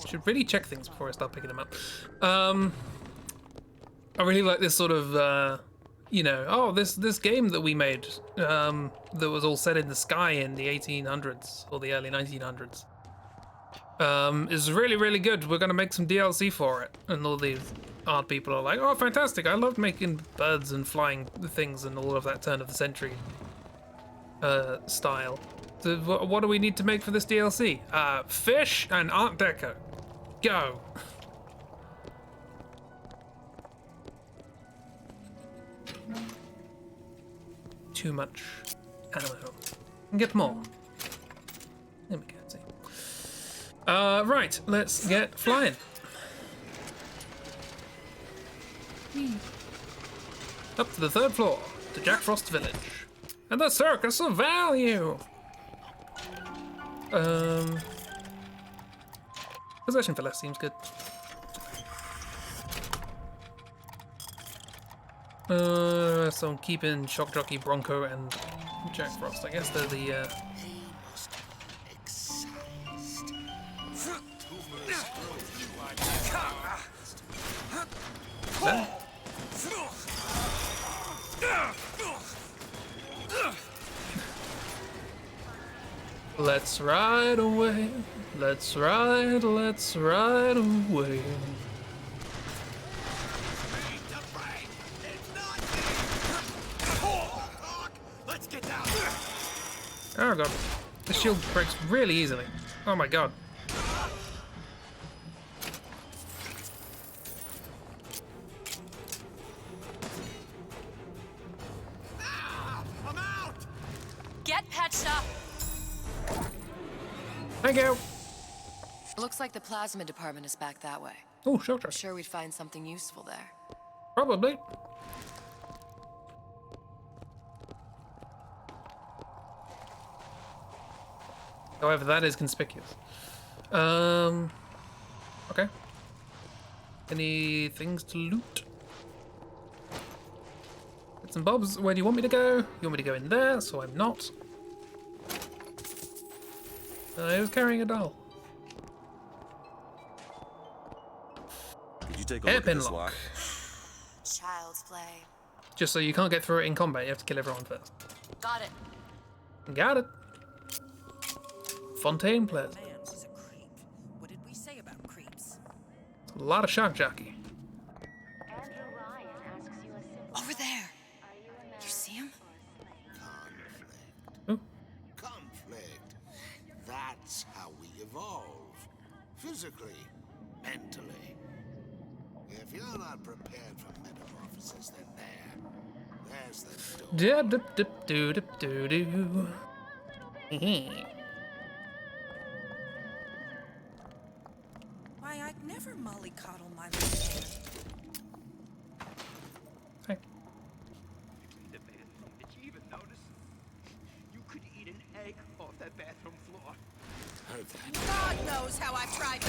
should really check things before I start picking them up. I really like this sort of, you know, oh, this game that we made that was all set in the sky in the 1800s or the early 1900s is really, really good. We're going to make some DLC for it. And all these art people are like, oh, fantastic. I loved making birds and flying things and all of that turn of the century style. So what do we need to make for this DLC? Fish and Art Deco. Go. Too much ammo. And get more. There we go. See. Right, let's get flying. Up to the 3rd floor, to Jack Frost's village. And the Circus of Value! Possession for less seems good. So I'm keeping Shock Jockey, Bronco, and Jack Frost. I guess they're the, Let's ride away. Let's ride away. Oh god, the shield breaks really easily. Oh my god. I'm out. Get patched up. Thank you. Looks like the plasma department is back that way. Oh, sure. I'm sure we'd find something useful there. Probably. However, that is conspicuous. Okay. Any things to loot? Bits and bobs. Where do you want me to go? You want me to go in there, so I'm not. I was carrying a doll. Did you take a look at Hairpin this lock. lock? Child's play. Just so you can't get through it in combat, you have to kill everyone first. Got it. Got it. Fontaine Plaza. Man, she's a creep. What did we say about creeps? A lot of shock jockey. Over there. You see him? Conflict. That's how we evolve. Physically, mentally. If you're not prepared for metamorphosis, then there's the door. Dip dip doo dip doo doo. Why, I'd never mollycoddle my little man. Hey. The bathroom. Did you even notice? You could eat an egg off that bathroom floor. Heard that. God knows how I've tried to.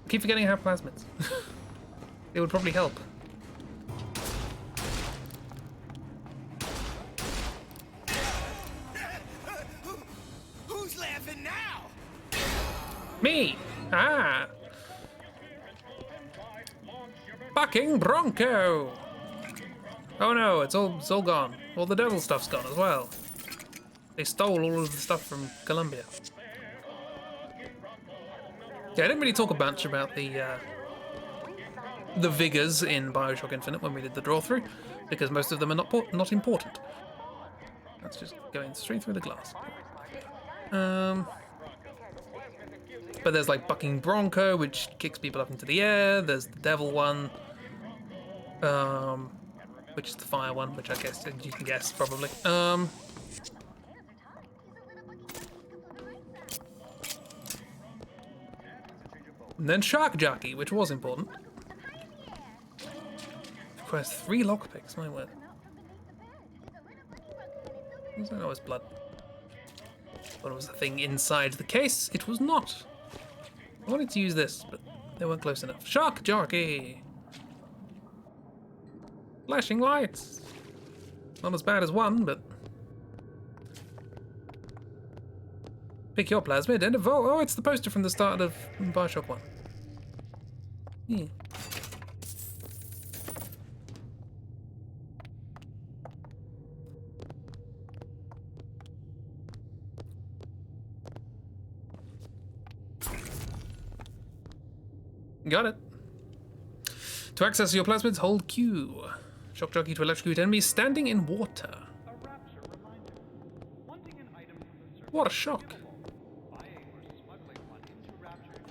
Keep forgetting I have plasmids. It would probably help. Who's laughing now? Me! Ah! Fucking Bronco! Oh no, it's all gone. All the devil stuff's gone as well. They stole all of the stuff from Colombia. Yeah, I didn't really talk a bunch about the vigors in Bioshock Infinite when we did the draw through, because most of them are not important. That's just going straight through the glass. But there's like Bucking Bronco, which kicks people up into the air. There's the Devil one, which is the fire one, which I guess you can guess probably. And then Shark Jockey, which was important. Requires 3 lockpicks, my word. Was that always blood? What was the thing inside the case? It was not. I wanted to use this, but they weren't close enough. Shark Jockey! Flashing lights! Not as bad as one, but... Pick your plasmid and evolve. Oh, it's the poster from the start of Bioshock 1. Yeah. Got it. To access your plasmids, hold Q. Shock jockey to electrocute enemies standing in water. What a shock.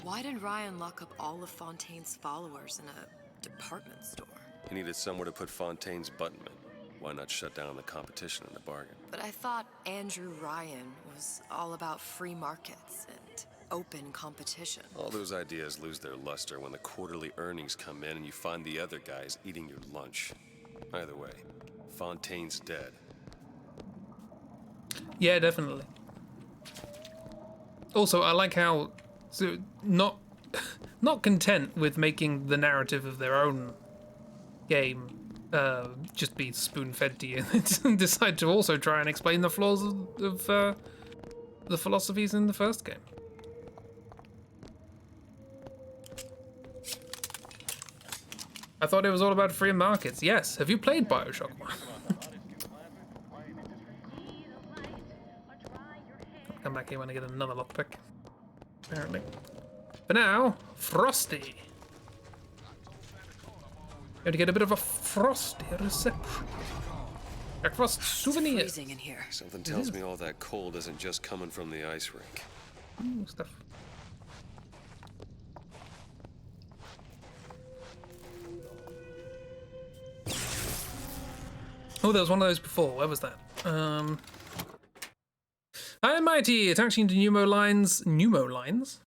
Why did Ryan lock up all of Fontaine's followers in a department store? He needed somewhere to put Fontaine's button in. Why not shut down the competition in the bargain? But I thought Andrew Ryan was all about free markets and open competition. All those ideas lose their luster when the quarterly earnings come in and you find the other guys eating your lunch. Either way, Fontaine's dead. Yeah, definitely. Also, I like how not content with making the narrative of their own game just be spoon-fed to you, decide to also try and explain the flaws of the philosophies in the first game. I thought it was all about free markets. Yes. Have you played Bioshock 1? Come back here when I get another lockpick. Apparently. For now, Frosty. Going to get a bit of a Frosty reception. A Frost souvenir. It's freezing in here. Something tells me all that cold isn't just coming from the ice rink. Ooh, stuff. Oh, there was one of those before. Where was that? High and mighty, attaching to pneumo lines.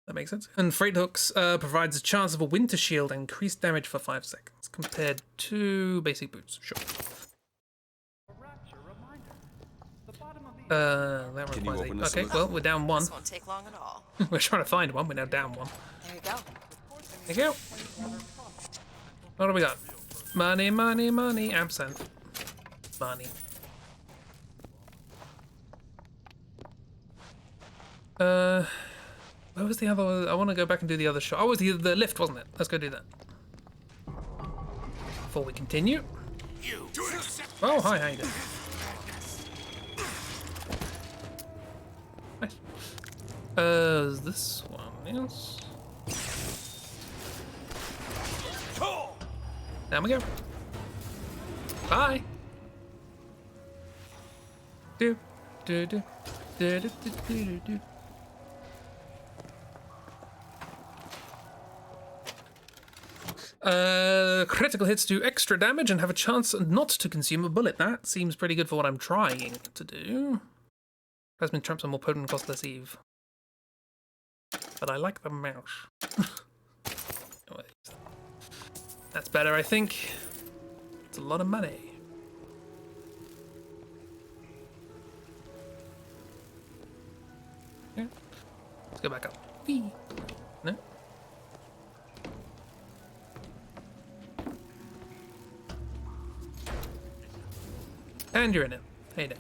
That makes sense. And freight hooks provides a chance of a winter shield and increased damage for 5 seconds compared to basic boots. Sure. That requires 8. Okay, well, we're down 1. This won't take long at all. We're trying to find one. We're now down 1. There you go. There you go. What do we got? Money, money, money. Absinthe. Money. Where was the other? I want to go back and do the other shot. Oh, it was the lift, wasn't it? Let's go do that. Before we continue. Oh, hi, how you doing? Nice. Is this one? Yes. There we go. Bye. Do do do do do do do do. Critical hits do extra damage and have a chance not to consume a bullet. That seems pretty good for what I'm trying to do. Plasmid traps are more potent and cost less Eve. But I like the mouse. That's better, I think. It's a lot of money. Yeah. Let's go back up. Whee. No? And you're in it. Hey there.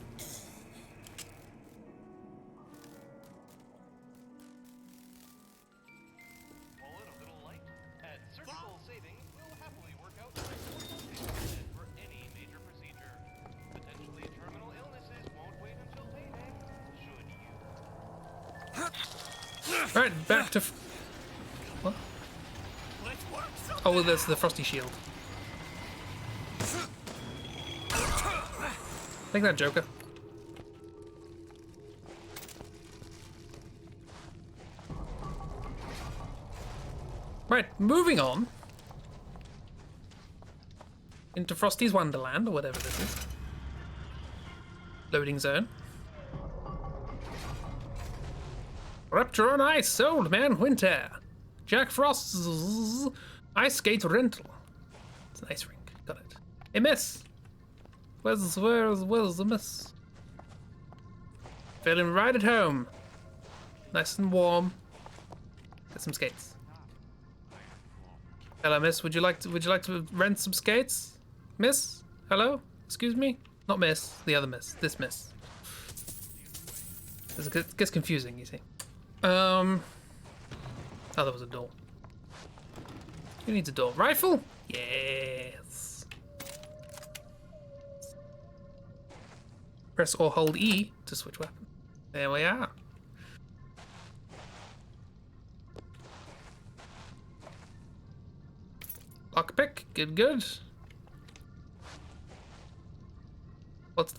Alright, back to Oh, well, there's the Frosty Shield. Take that, Joker. Right, moving on. Into Frosty's Wonderland, or whatever this is. Loading zone. Rapture on Ice, Old Man Winter. Jack Frost's Ice Skate Rental. It's an ice rink, got it. Hey, miss. Where's the miss? Feeling right at home. Nice and warm. Get some skates. Hello, miss. Would you like to rent some skates? Miss? Hello? Excuse me? Not miss. The other miss. This miss. It gets confusing, you see. Oh, there was a door. Who needs a door? Rifle? Yes. Press or hold E to switch weapon. There we are. Lockpick, good.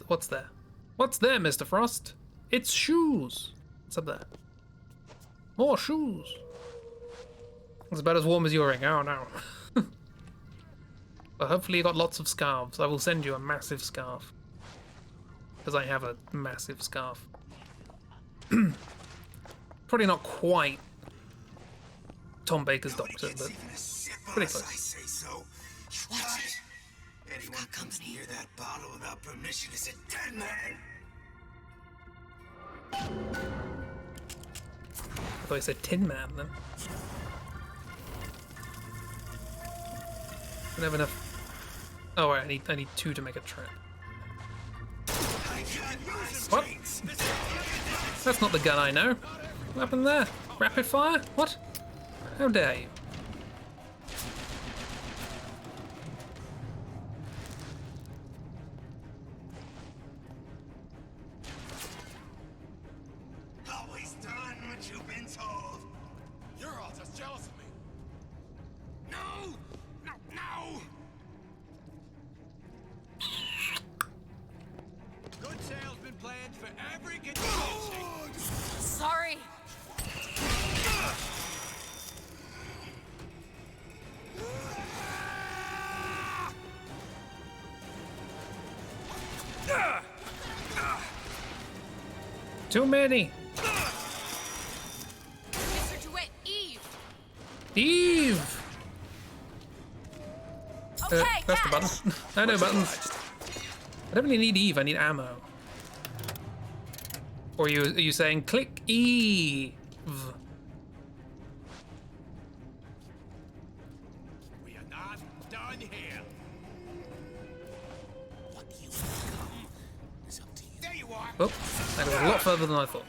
What's there? What's there, Mr. Frost? It's shoes. What's up there? More shoes. It's about as warm as your ring. Oh no. Well, hopefully you got lots of scarves. I will send you a massive scarf. Because I have a massive scarf. Probably not quite Tom Baker's doctor, but pretty close. I say so. What? Anyone comes near that bottle without permission is a dead man. I thought he said Tin Man then. I don't have enough. Oh right, I need 2 to make a trap. What? That's not the gun I know. What happened there? Rapid fire? What? How dare you? Always done what you've been told. You're all just jealous of me. No! No! Good sales been planned for every contingency. Sorry. Too many. Mr. DeWitt, Eve. Eve. Okay, press the button. I know buttons. I don't really need Eve. I need ammo. Or are you saying click Eve? We are not done here. What you become is up to you. There you are. Oh, that goes a lot further than I thought.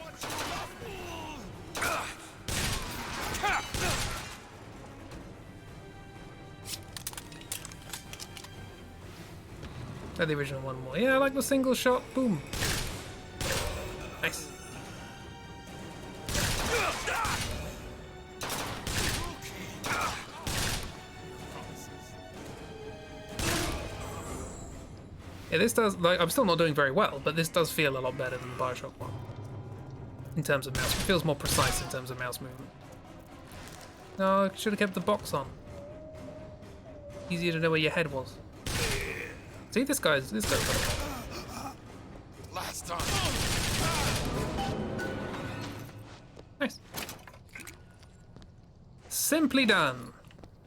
Try the original one more. Yeah, I like the single shot. Boom. Nice. Yeah, this does, like, I'm still not doing very well, but this does feel a lot better than the Bioshock one. In terms of mouse, it feels more precise in terms of mouse movement. No, I should have kept the box on. Easier to know where your head was. See, this guy's Last time. Nice. Simply done.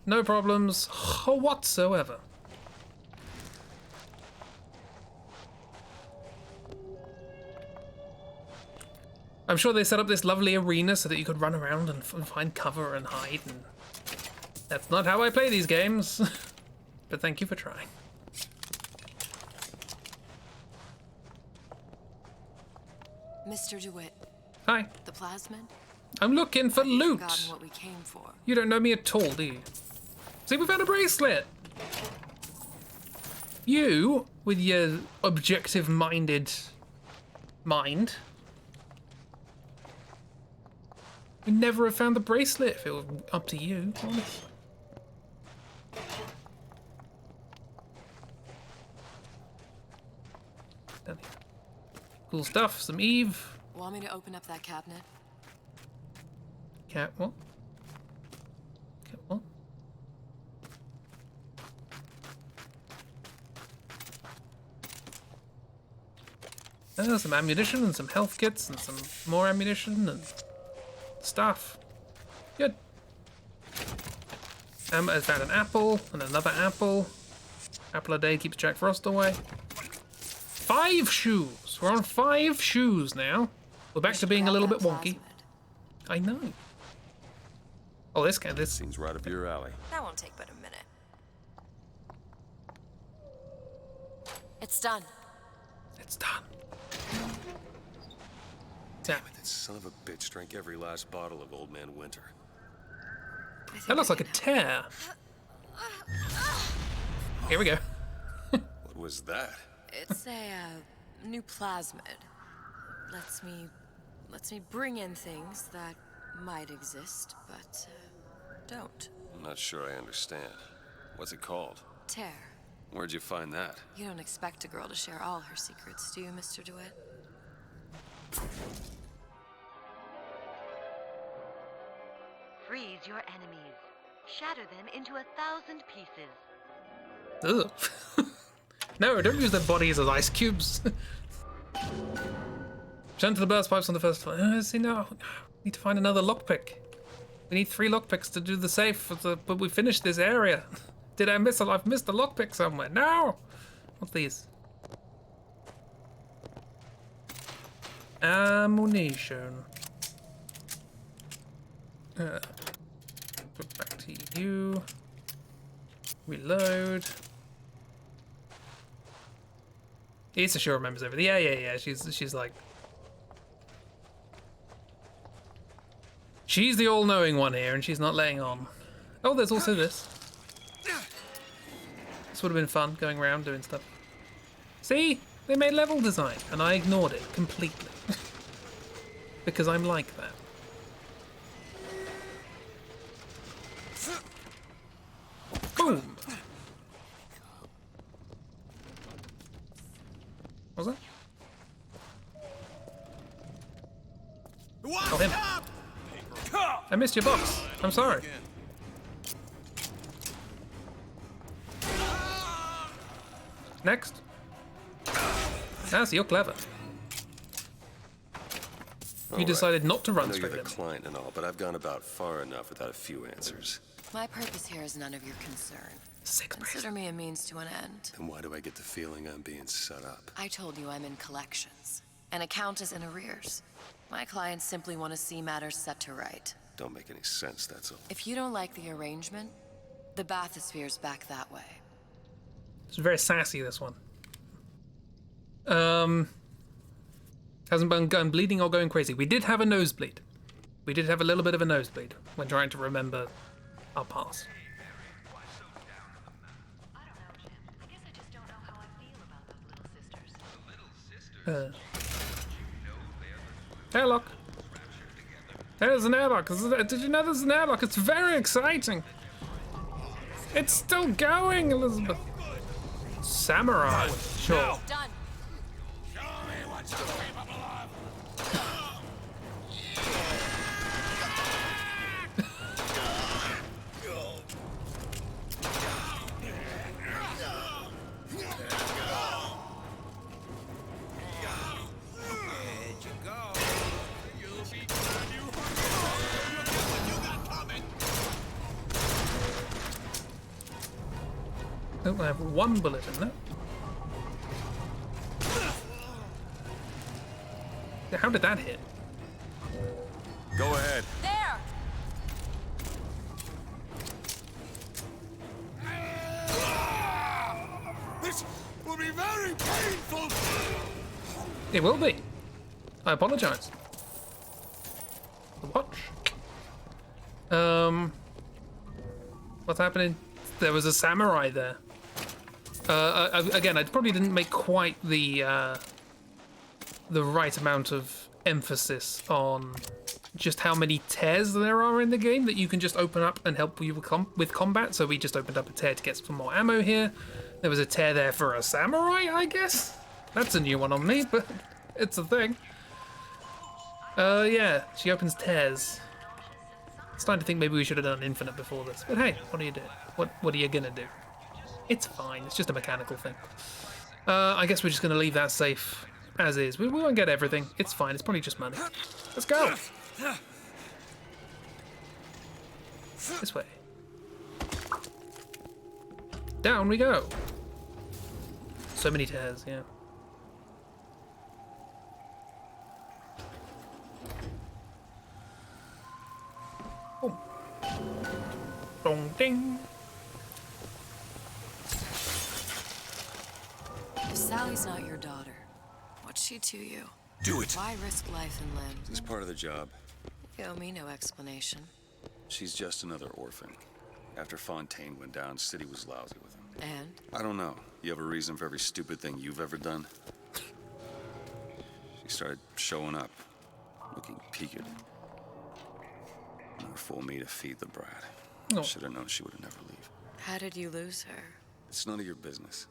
No problems whatsoever. I'm sure they set up this lovely arena so that you could run around and find cover and hide. And that's not how I play these games. But thank you for trying. Mr. DeWitt. Hi. The plasmid? I'm looking for loot. Forgotten what we came for. You don't know me at all, do you? See, we found a bracelet. You, with your objective-minded mind, would never have found the bracelet if it was up to you, honestly. Cool stuff. Some Eve. Want me to open up that cabinet? Cat what? Cat what? Some ammunition and some health kits and some more ammunition and stuff. Good. I found an apple and another apple. Apple a day keeps Jack Frost away. 5 shoes. We're on 5 shoes now. We're back to being a little bit wonky. I know. Oh, this seems right up your alley. That won't take but a minute. It's done. It's done. Damn it, that son of a bitch drank every last bottle of Old Man Winter. That looks like a tear. Here we go. What was that? It's a new plasmid. Lets me bring in things that might exist, but don't. I'm not sure I understand. What's it called? Tear. Where'd you find that? You don't expect a girl to share all her secrets, do you, Mr. DeWitt? Freeze your enemies. Shatter them into 1,000 pieces. Ugh. No, don't use their bodies as ice cubes. Return to the burst pipes on the first floor. See now, we need to find another lockpick. We need 3 lockpicks to do the safe, but we finished this area. Did I miss I've missed a lockpick somewhere. No! What's these? Ammunition. Put back to you. Reload. Issa sure remembers everything. Yeah. She's like... She's the all-knowing one here, and she's not letting on. Oh, there's also this. This would have been fun, going around doing stuff. See? They made level design, and I ignored it completely. Because I'm like that. Boom! What was that? Oh, him. I missed your box. I'm sorry. Next. Ah, so you're clever. You decided not to run straight I know in. you're the client and all, but I've gone about far enough without a few answers. My purpose here is none of your concern. Consider me a means to an end. Then why do I get the feeling I'm being set up? I told you I'm in collections. An account is in arrears. My clients simply want to see matters set to right. Don't make any sense, that's all. If you don't like the arrangement, the bathysphere's back that way. It's very sassy, this one. Hasn't been going bleeding or going crazy. We did have a nosebleed. We did have a little bit of a nosebleed when trying to remember our past. Airlock. There's an airlock. Did you know there's an airlock? It's very exciting. It's still going, Elizabeth. Samurai. Sure. Done. Oh, I have 1 bullet in there. How did that hit? Go ahead. There! This will be very painful. It will be. I apologize. The watch. What's happening? There was a samurai there. Again, I probably didn't make quite the right amount of emphasis on just how many tears there are in the game that you can just open up and help you with combat. So we just opened up a tear to get some more ammo here. There was a tear there for a samurai, I guess. That's a new one on me, but It's a thing. Yeah, she opens tears. Starting to think maybe we should have done infinite before this. But hey, what do you do? What are you gonna do? It's fine. It's just a mechanical thing. I guess we're just gonna leave that safe as is. We won't get everything. It's fine. It's probably just money. Let's go. This way. Down we go. So many tears, yeah. Oh. Dong ding. If Sally's not your daughter, what's she to you? Do it. Why risk life and limb? This is part of the job. You owe me no explanation. She's just another orphan. After Fontaine went down, City was lousy with him. And? I don't know. You have a reason for every stupid thing you've ever done? She started showing up, looking peaked. More fool me to feed the brat. Oh. Should have known she would never leave. How did you lose her? It's none of your business.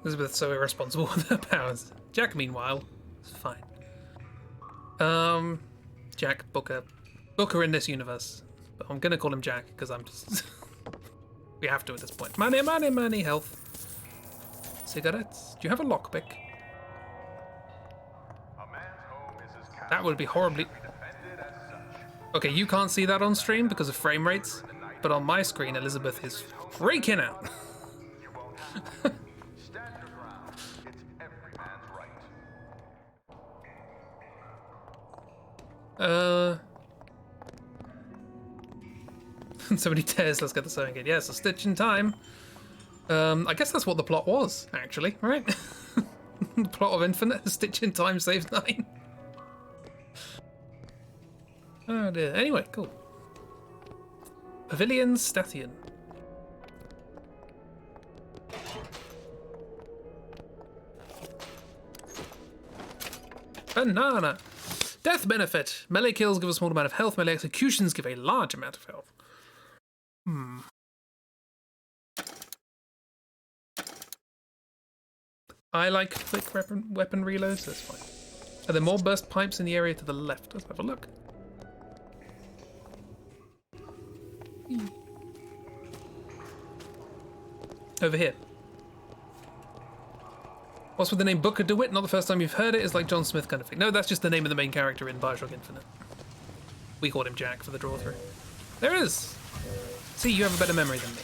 Elizabeth's so irresponsible with her powers. Jack, meanwhile, is fine. Jack Booker in this universe. But I'm gonna call him Jack because I'm just. We have to at this point. Money, money, money, health. Cigarettes. Do you have a lockpick? That would be horribly. Okay, you can't see that on stream because of frame rates, but on my screen, Elizabeth is freaking out. So many tears, let's get the sewing kit. Yes, a stitch in time. I guess that's what the plot was, actually, right? The plot of Infinite, a stitch in time saves 9. Oh dear. Anyway, cool. Pavilion Stathian. Banana. Death benefit. Melee kills give a small amount of health. Melee executions give a large amount of health. I like quick weapon reloads, that's fine. Are there more burst pipes in the area to the left? Let's have a look. Over here. What's with the name Booker DeWitt? Not the first time you've heard it. It's like John Smith kind of thing. No, that's just the name of the main character in Bioshock Infinite. We called him Jack for the draw through. There it is. See, you have a better memory than me.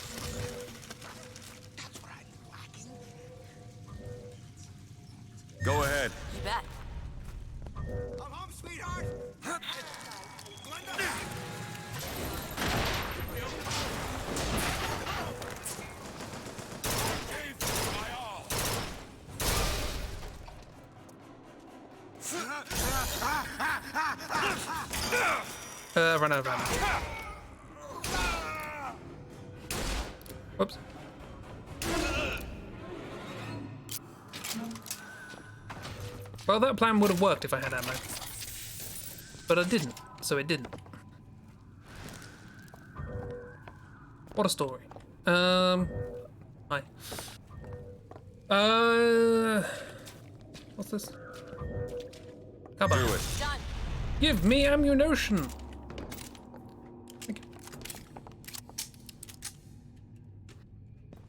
Go ahead. You bet. I'm home, sweetheart. Run out of ammo. Whoops. Well, that plan would have worked if I had ammo. But I didn't, so it didn't. What a story. Hi. What's this? Come on. Do it. Done. Give me ammunition. Thank you.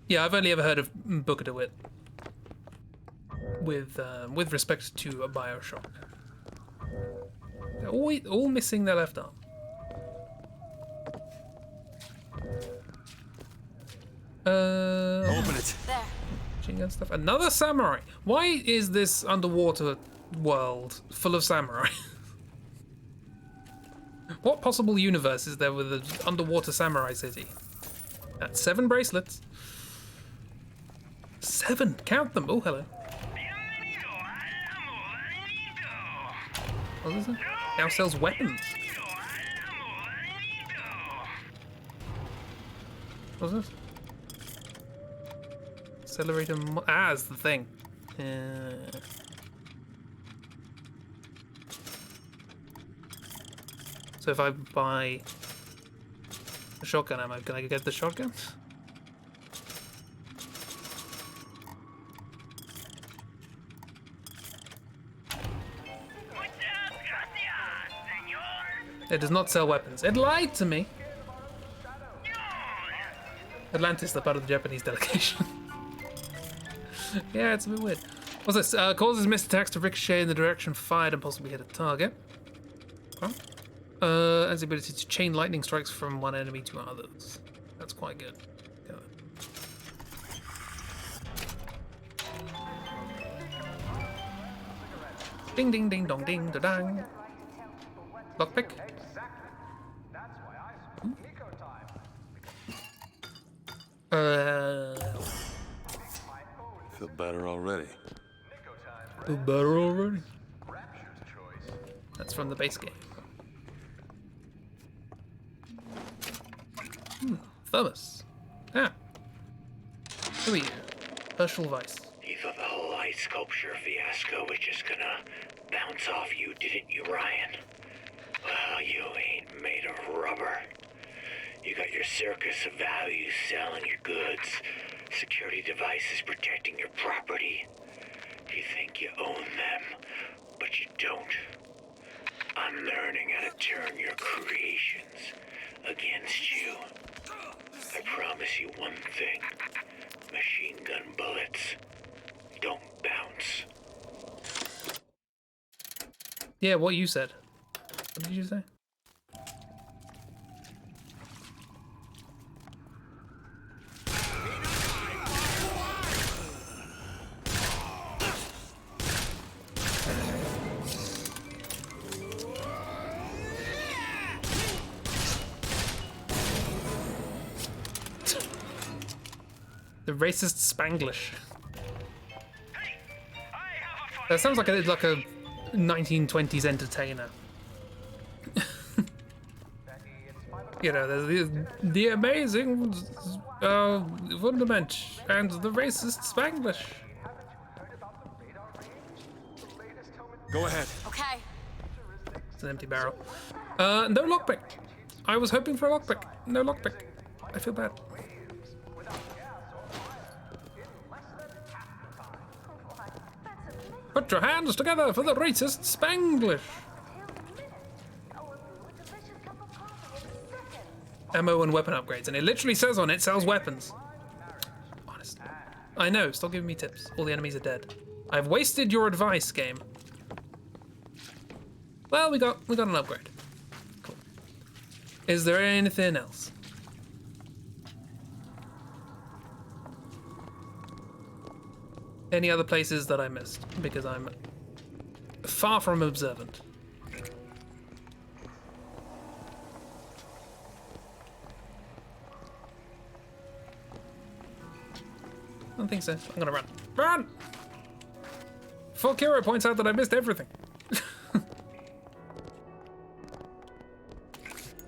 Yeah, I've only ever heard of Booker DeWitt with respect to a Bioshock. They're all missing their left arm. Open it. There. Machine gun stuff. Another samurai. Why is this underwater world full of samurai? What possible universe is there with an underwater samurai city? That's 7 bracelets. 7. Count them. Oh, hello. What is it? Now sells weapons. What's this? Accelerator. It's the thing. So if I buy the shotgun ammo, can I get the shotgun? It does not sell weapons. It lied to me. Atlantis, the part of the Japanese delegation. Yeah, it's a bit weird. What's this? Causes missed attacks to ricochet in the direction fired and possibly hit a target. Okay. Has the ability to chain lightning strikes from one enemy to others. That's quite good. Go. Ding ding ding dong ding da dang. Lockpick. Feel better already. Feel better already. That's from the base game. Thermos. Ah. Who are you? Herschel Weiss. You thought the whole ice sculpture fiasco was just gonna bounce off you, didn't you, Ryan? Well, you ain't made of rubber. You got your circus of values selling your goods, security devices protecting your property. You think you own them, but you don't. I'm learning how to turn your creations against you. I promise you one thing. Machine gun bullets don't bounce. Yeah, what you said. What did you say? The racist Spanglish. That sounds like a 1920s entertainer. You know, there's the amazing Wonderment and the racist Spanglish. Go ahead. Okay. It's an empty barrel. No lockpick. I was hoping for a lockpick. No lockpick. I feel bad. Put your hands together for the racist Spanglish. Ammo and weapon upgrades, and it literally says on it sells weapons. Honest. I know, stop giving me tips. All the enemies are dead. I've wasted your advice, game. Well, we got an upgrade. Cool. Is there anything else? Any other places that I missed? Because I'm far from observant. I don't think so. I'm gonna run. Run! Before Kiro points out that I missed everything.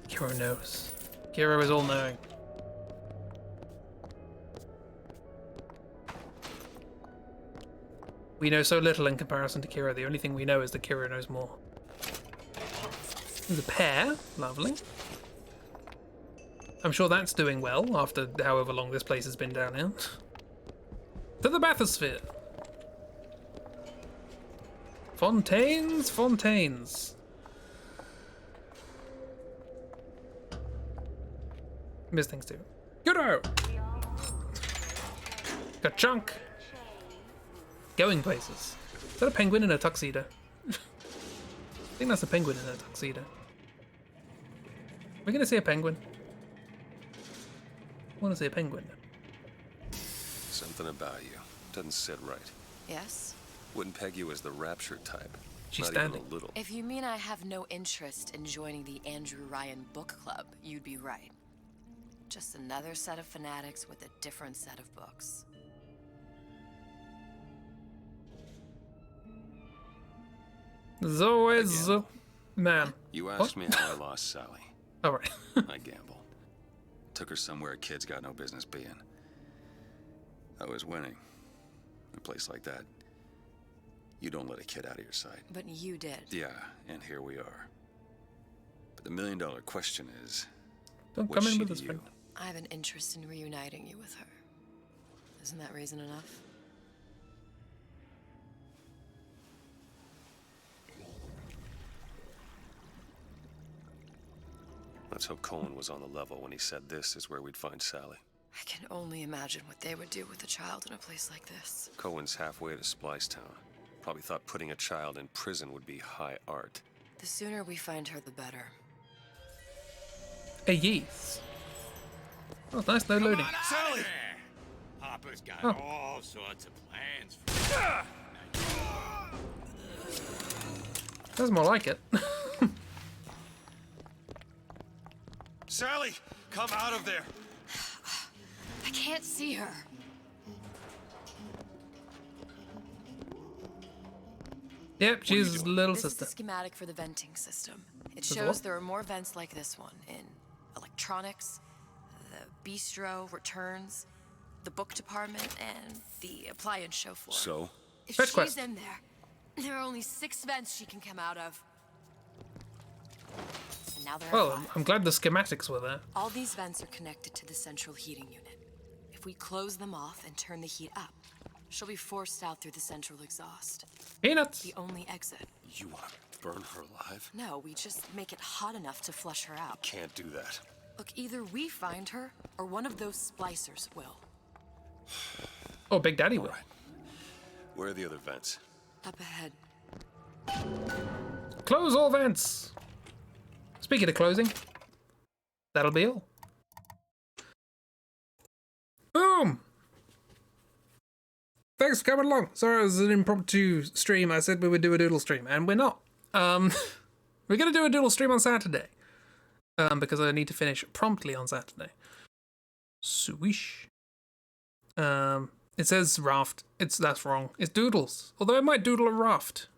Kiro knows. Kiro is all-knowing. We know so little in comparison to Kira. The only thing we know is that Kira knows more. The pear, lovely. I'm sure that's doing well after however long this place has been down here. To the bathysphere. Fontaines, fontaines. Miss things too. Good-o! Ka-chunk! Going places. Is that a penguin in a tuxedo? I think that's a penguin in a tuxedo. We're gonna see a penguin. I want to see a penguin. Something about you doesn't sit right. Yes? Wouldn't peg you as the rapture type. She's Not standing. even a little. If you mean I have no interest in joining the Andrew Ryan book club, you'd be right. Just another set of fanatics with a different set of books. There's always a man. You asked me how I lost Sally. All right. I gambled. Took her somewhere kids got no business being. I was winning. A place like that, you don't let a kid out of your sight. But you did. Yeah, and here we are. But the million-dollar question is, Don't what's come in she with to us, you? friend. I have an interest in reuniting you with her. Isn't that reason enough? Let's hope Cohen was on the level when he said this is where we'd find Sally. I can only imagine what they would do with a child in a place like this. Cohen's halfway to Splicetown. Probably thought putting a child in prison would be high art. The sooner we find her, the better. A yes. Oh, nice, no loading. Sally! Papa's got all sorts of plans for That's more like it. Sally, come out of there. I can't see her. Yep, she's little This sister. is the schematic for the venting system. It For the shows what? there are more vents like this one in electronics, the bistro, returns, the book department, and the appliance show floor. So? If Fetch she's quest. in there are only 6 vents she can come out of. And now there are Well, 5. I'm glad the schematics were there. All these vents are connected to the central heating unit. If we close them off and turn the heat up, she'll be forced out through the central exhaust. Peanuts. The only exit. You want to burn her alive? No, we just make it hot enough to flush her out. Can't do that. Look, either we find her, or one of those splicers will. Oh, Big Daddy will. Right. Where are the other vents? Up ahead. Close all vents. Speaking of closing, that'll be all. Boom! Thanks for coming along. Sorry, it was an impromptu stream. I said we would do a doodle stream, and we're not. We're gonna do a doodle stream on Saturday. Because I need to finish promptly on Saturday. Swish. It says raft. That's wrong. It's doodles. Although I might doodle a raft.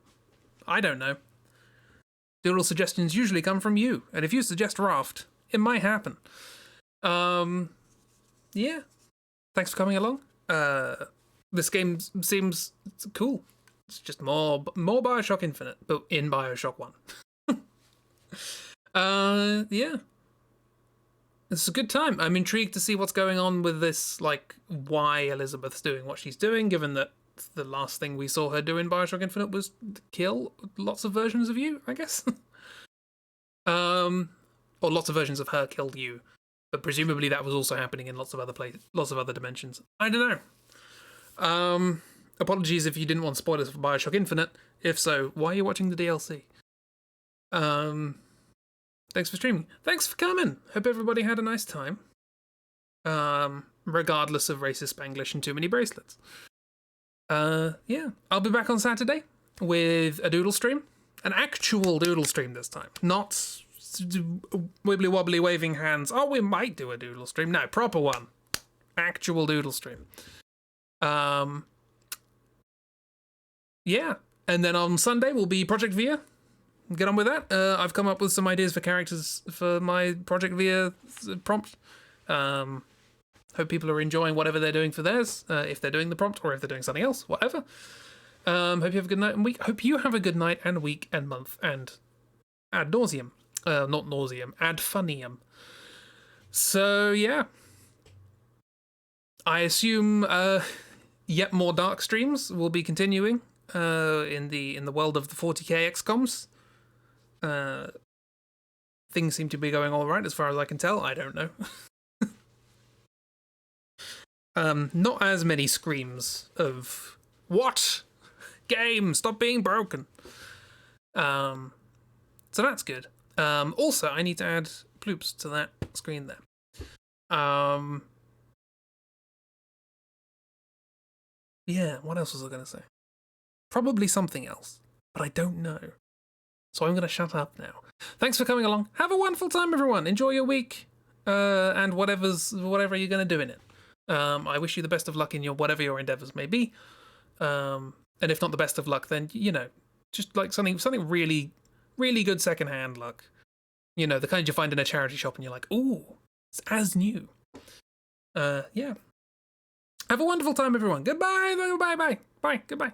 I don't know. Doodle suggestions usually come from you, and if you suggest raft, it might happen. Yeah. Thanks for coming along. This game seems cool. It's just more Bioshock Infinite, but in Bioshock 1. Yeah. It's a good time. I'm intrigued to see what's going on with this, like, why Elizabeth's doing what she's doing, given that the last thing we saw her do in Bioshock Infinite was kill lots of versions of you, I guess. Or lots of versions of her killed you. But presumably that was also happening in lots of other dimensions. I don't know. Apologies if you didn't want spoilers for Bioshock Infinite. If so, why are you watching the DLC? Thanks for streaming. Thanks for coming. Hope everybody had a nice time. Regardless of racist Spanglish and too many bracelets. Yeah. I'll be back on Saturday with a doodle stream. An actual doodle stream this time. Not wibbly wobbly waving hands. Oh, we might do a doodle stream. No, proper one. Actual doodle stream. Yeah. And then on Sunday will be Project Via. Get on with that. I've come up with some ideas for characters for my Project Via prompt. Hope people are enjoying whatever they're doing for theirs, if they're doing the prompt or if they're doing something else, whatever. Hope you have a good night and week. Hope you have a good night and week and month and ad nauseum. Not nauseum, ad funnium. So, yeah. I assume yet more dark streams will be continuing in the world of the 40k XComs. Things seem to be going all right as far as I can tell. I don't know. Not as many screams of "What? Game, stop being broken." So that's good. Also, I need to add ploops to that screen there. Yeah, what else was I going to say? Probably something else, but I don't know. So I'm going to shut up now. Thanks for coming along. Have a wonderful time, everyone. Enjoy your week, and whatever you're going to do in it. I wish you the best of luck in whatever your endeavors may be. And if not the best of luck, then, just like something really, really good secondhand luck. The kind you find in a charity shop and you're like, ooh, it's as new. Yeah. Have a wonderful time, everyone. Goodbye. Bye. Bye. Goodbye.